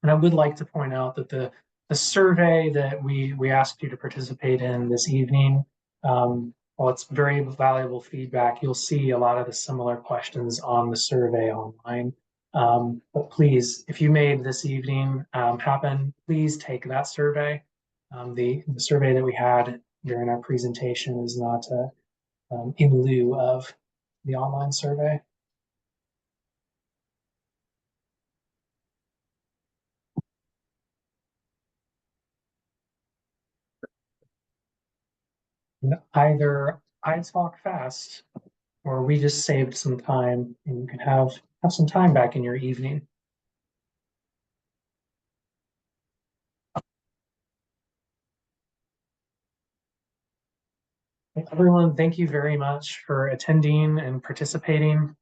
And I would like to point out that the survey that we asked you to participate in this evening, while it's very valuable feedback, you'll see a lot of the similar questions on the survey online. But please, if you made this evening happen, please take that survey. The survey that we had during our presentation is not in lieu of the online survey. Either I talk fast or we just saved some time and you can have some time back in your evening. Everyone, thank you very much for attending and participating.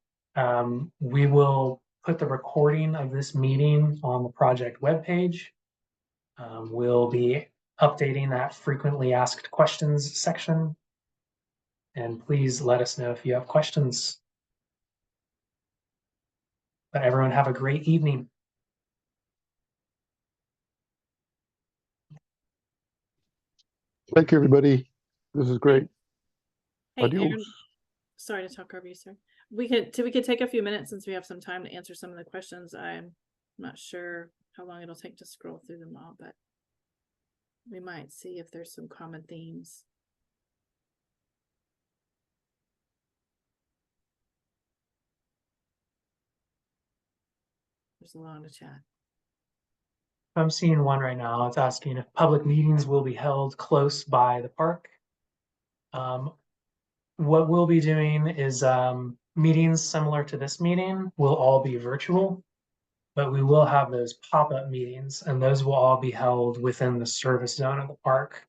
We will put the recording of this meeting on the project webpage. We'll be updating that frequently asked questions section And please let us know if you have questions. But everyone have a great evening. Thank you, everybody. This is great. Hey, Aaron, Adios. sorry to talk over you, sir. We could take a few minutes since we have some time to answer some of the questions. I'm not sure how long it'll take to scroll through them all, but we might see if there's some common themes. There's a lot in the chat. I'm seeing one right now. It's asking if public meetings will be held close by the park. What we'll be doing is meetings similar to this meeting will all be virtual, but we will have those pop-up meetings, and those will all be held within the service zone of the park.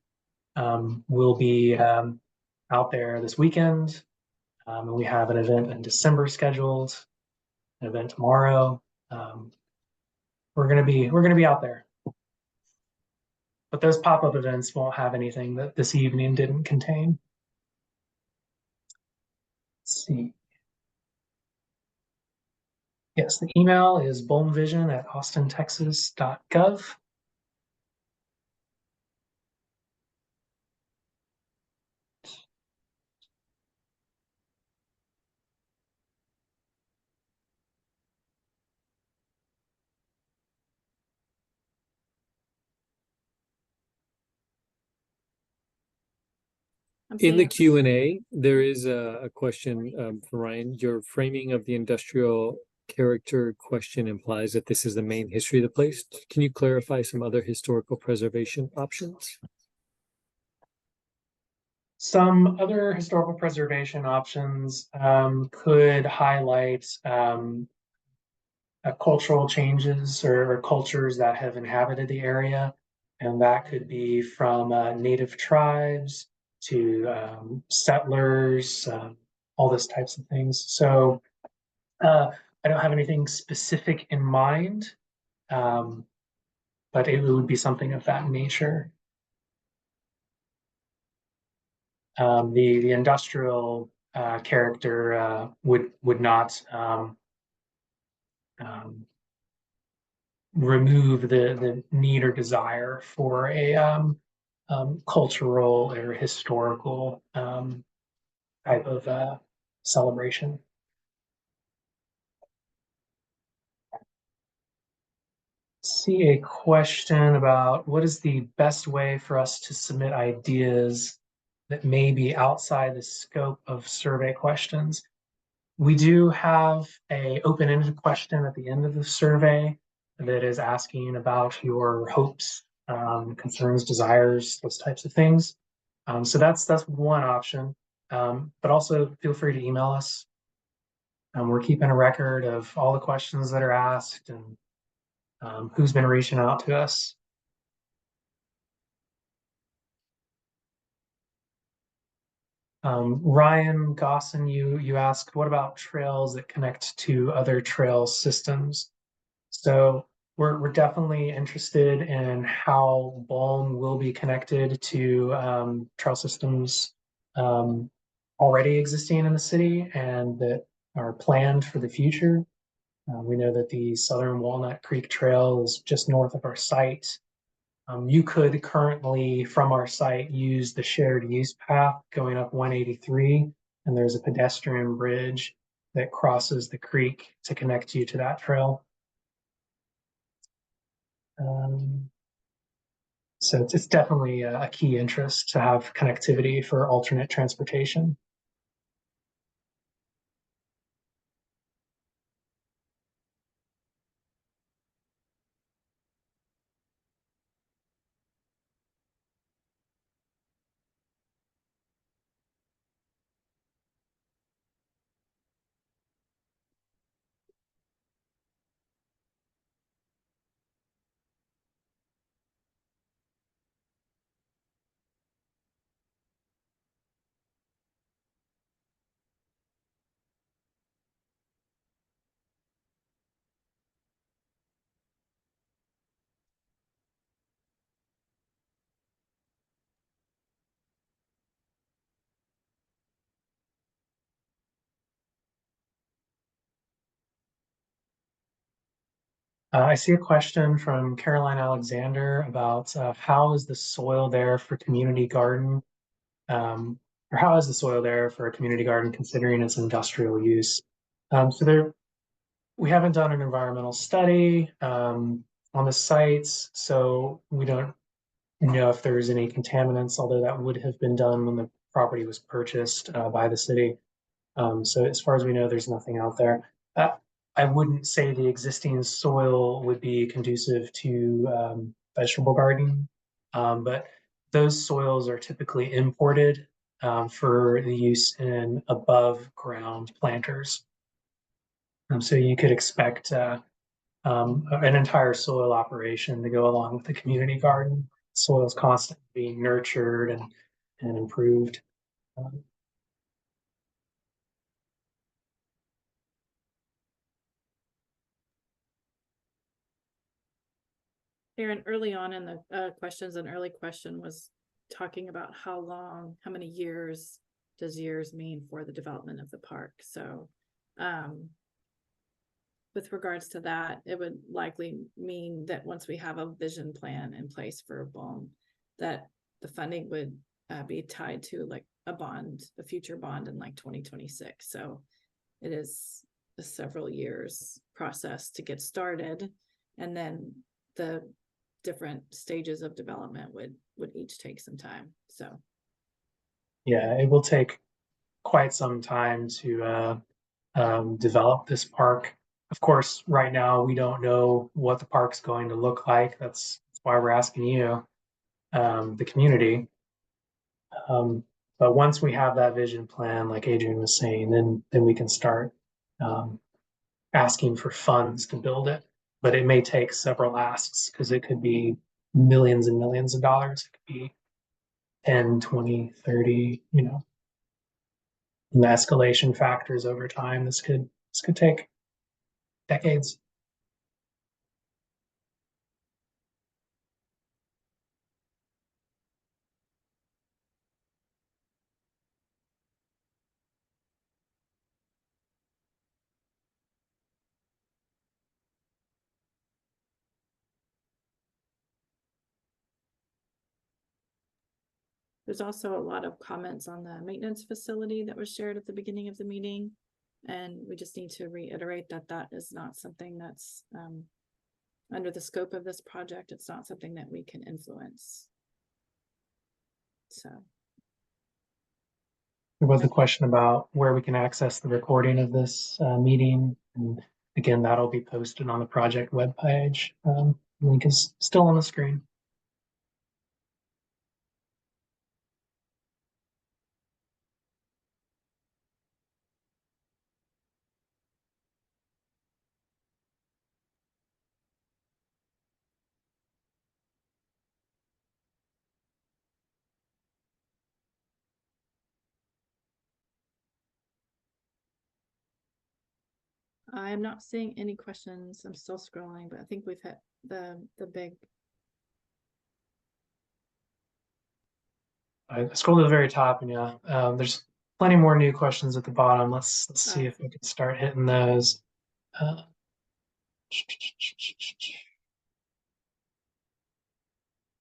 We'll be out there this weekend. And we have an event in December scheduled, an event tomorrow. We're gonna be out there. But those pop-up events won't have anything that this evening didn't contain. Let's see. Yes, the email is bolmvision@austintexas.gov. I'm In the seeing- Q&A, there is a question for Ryan. Your framing of the industrial character question implies that this is the main history of the place. Can you clarify some other historical preservation options? Some other historical preservation options could highlight cultural changes or cultures that have inhabited the area. And that could be from native tribes to settlers, all those types of things. So I don't have anything specific in mind, but it would be something of that nature. The industrial character would not remove the need or desire for a cultural or historical type of celebration. See a question about what is the best way for us to submit ideas that may be outside the scope of survey questions. We do have an open-ended question at the end of the survey that is asking about your hopes, concerns, desires, those types of things. So that's one option. But also feel free to email us. We're keeping a record of all the questions that are asked and who's been reaching out to us. Ryan Gosson, you asked, what about trails that connect to other trail systems? So we're definitely interested in how Bolm will be connected to trail systems already existing in the city and that are planned for the future. We know that the Southern Walnut Creek Trail is just north of our site. You could currently, from our site, use the shared use path going up 183, and there's a pedestrian bridge that crosses the creek to connect you to that trail. So it's definitely a key interest to have connectivity for alternate transportation. I see a question from Caroline Alexander about how is the soil there for community garden? Or how is the soil there for a community garden considering its industrial use? So there, we haven't done an environmental study on the sites, so we don't know if there's any contaminants, although that would have been done when the property was purchased by the city. So as far as we know, there's nothing out there. I wouldn't say the existing soil would be conducive to vegetable gardening, but those soils are typically imported for the use in above ground planters. So you could expect an entire soil operation to go along with the community garden. Soil is constantly being nurtured and improved. Aaron, early on in the questions, an early question was talking about how long, how many years does years mean for the development of the park? So with regards to that, it would likely mean that once we have a vision plan in place for Bolm, that the funding would be tied to like a bond, a future bond in like 2026. So it is a several years process to get started, and then the different stages of development would each take some time. So yeah, it will take quite some time to develop this park. Of course, right now we don't know what the park's going to look like. That's why we're asking you, the community. But once we have that vision plan, like Adrian was saying, then we can start asking for funds to build it. But it may take several asks because it could be millions and millions of dollars. It could be 10, 20, 30, and the escalation factors over time. This could take decades. there's also a lot of comments on the maintenance facility that was shared at the beginning of the meeting. And we just need to reiterate that that is not something that's under the scope of this project. It's not something that we can influence. So There was a question about where we can access the recording of this meeting. And again, that'll be posted on the project webpage. Link is still on the screen. I'm not seeing any questions. I'm still scrolling, but I think we've hit the big. I scroll to the very top, and yeah, there's plenty more new questions at the bottom. Let's see if we can start hitting those.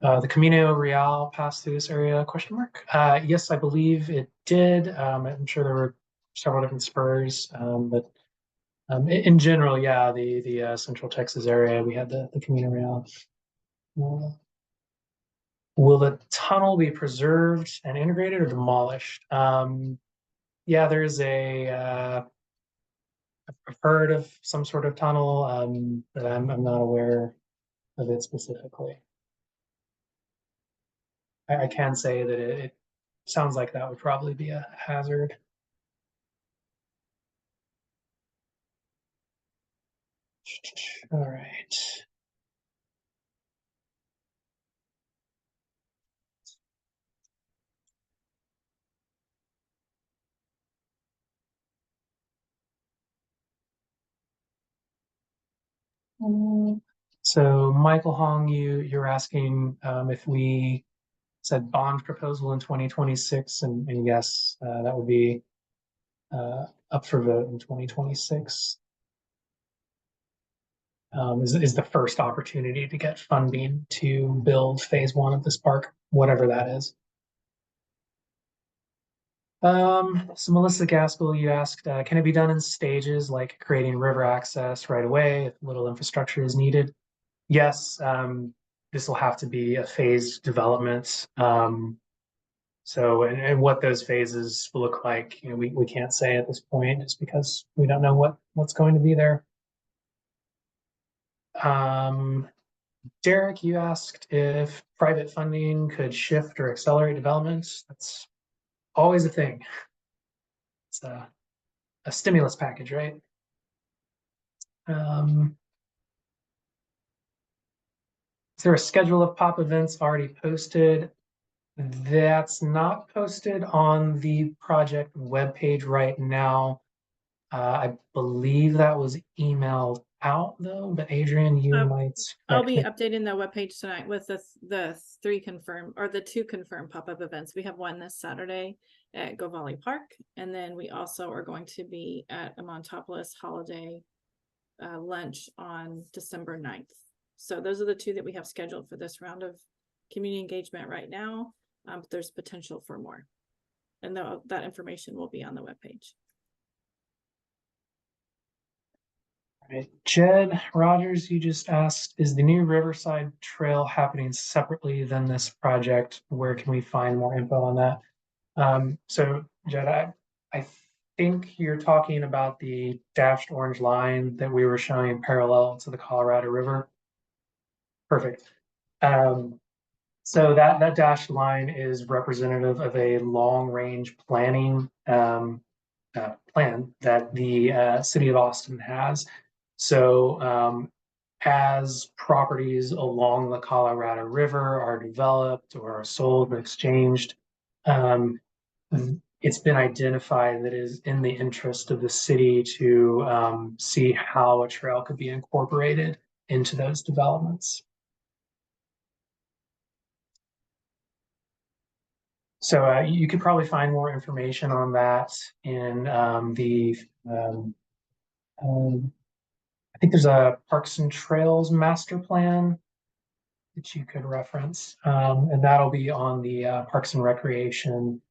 The Camino Real passed through this area, question mark? Yes, I believe it did. I'm sure there were several different spurs, but in general, yeah, the Central Texas area, we had the Camino Real. Will the tunnel be preserved and integrated or demolished? Yeah, there's I've heard of some sort of tunnel, but I'm not aware of it specifically. I can say that it sounds like that would probably be a hazard. All right. So Michael Hong, you're asking if we said bond proposal in 2026, and yes, that would be up for vote in 2026. is the first opportunity to get funding to build phase one of this park, whatever that is. So Melissa Gaskell, you asked, can it be done in stages, like creating river access right away if little infrastructure is needed? Yes, this will have to be a phased development. So, and what those phases will look like, you know, we can't say at this point just because we don't know what's going to be there. Derek, you asked if private funding could shift or accelerate development. That's always a thing. It's a stimulus package, right? Is there a schedule of pop events already posted? That's not posted on the project webpage right now. I believe that was emailed out though, but Adrian, you might. I'll be updating the webpage tonight with the two confirmed pop-up events. We have one this Saturday at Go Valley Park, and then we also are going to be at a Montopolis holiday lunch on December 9th. So those are the two that we have scheduled for this round of community engagement right now. But there's potential for more, and that information will be on the webpage. Right. Jed Rogers, you just asked, is the new Riverside Trail happening separately than this project? Where can we find more info on that? So Jed, I think you're talking about the dashed orange line that we were showing parallel to the Colorado River. Perfect. So that dashed line is representative of a long-range planning plan that the city of Austin has. So as properties along the Colorado River are developed or are sold and exchanged, it's been identified that it is in the interest of the city to see how a trail could be incorporated into those developments. So you could probably find more information on that in I think there's a Parks and Trails master plan that you could reference, and that'll be on the Parks and Recreation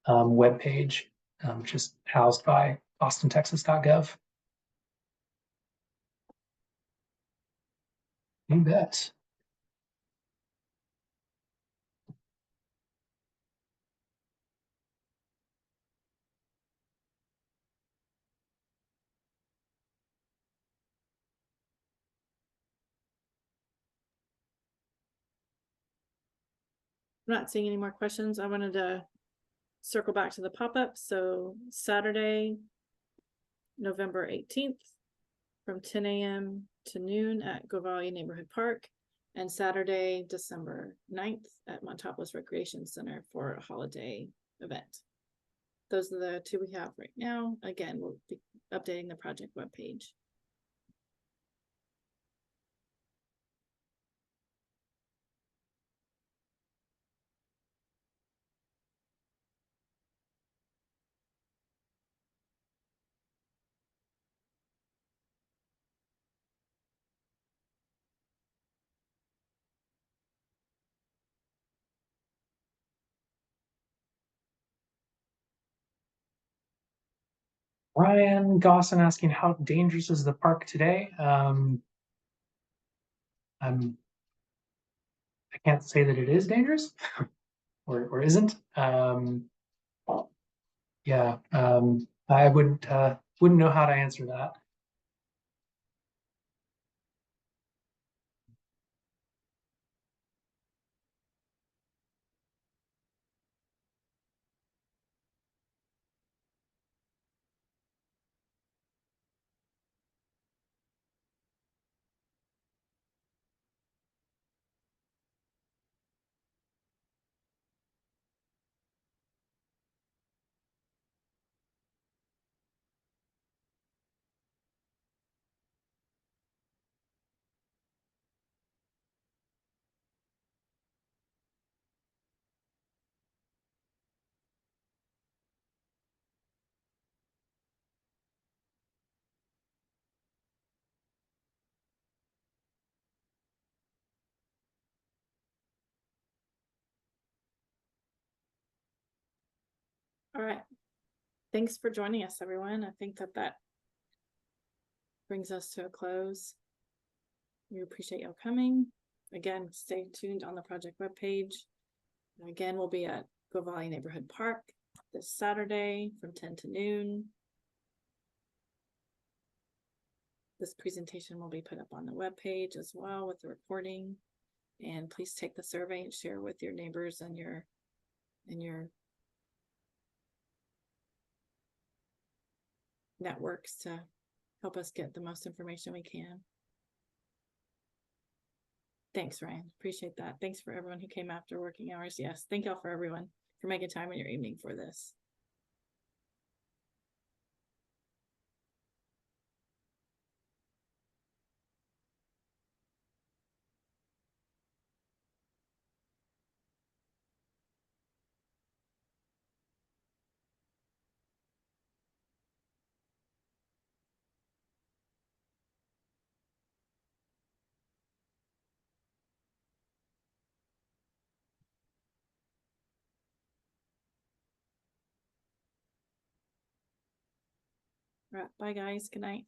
webpage, which is housed by austintexas.gov. You bet. I'm not seeing any more questions. I wanted to circle back to the pop-up. So Saturday, November 18th from 10 a.m. to noon at Govalia Neighborhood Park, and Saturday, December 9th at Montopolis Recreation Center for a holiday event. Those are the two we have right now. Again, we'll be updating the project webpage. Ryan Gosson asking, how dangerous is the park today? I can't say that it is dangerous or isn't. Yeah, I wouldn't know how to answer that. All right. Thanks for joining us, everyone. I think that brings us to a close. We appreciate y'all coming. Again, stay tuned on the project webpage. Again, we'll be at Go Valley Neighborhood Park this Saturday from 10 to noon. This presentation will be put up on the webpage as well with the recording. And please take the survey and share with your neighbors and your networks to help us get the most information we can. Thanks, Ryan. Appreciate that. Thanks for everyone who came after working hours. Yes, thank y'all for everyone for making time in your evening for this. All right, bye guys. Good night.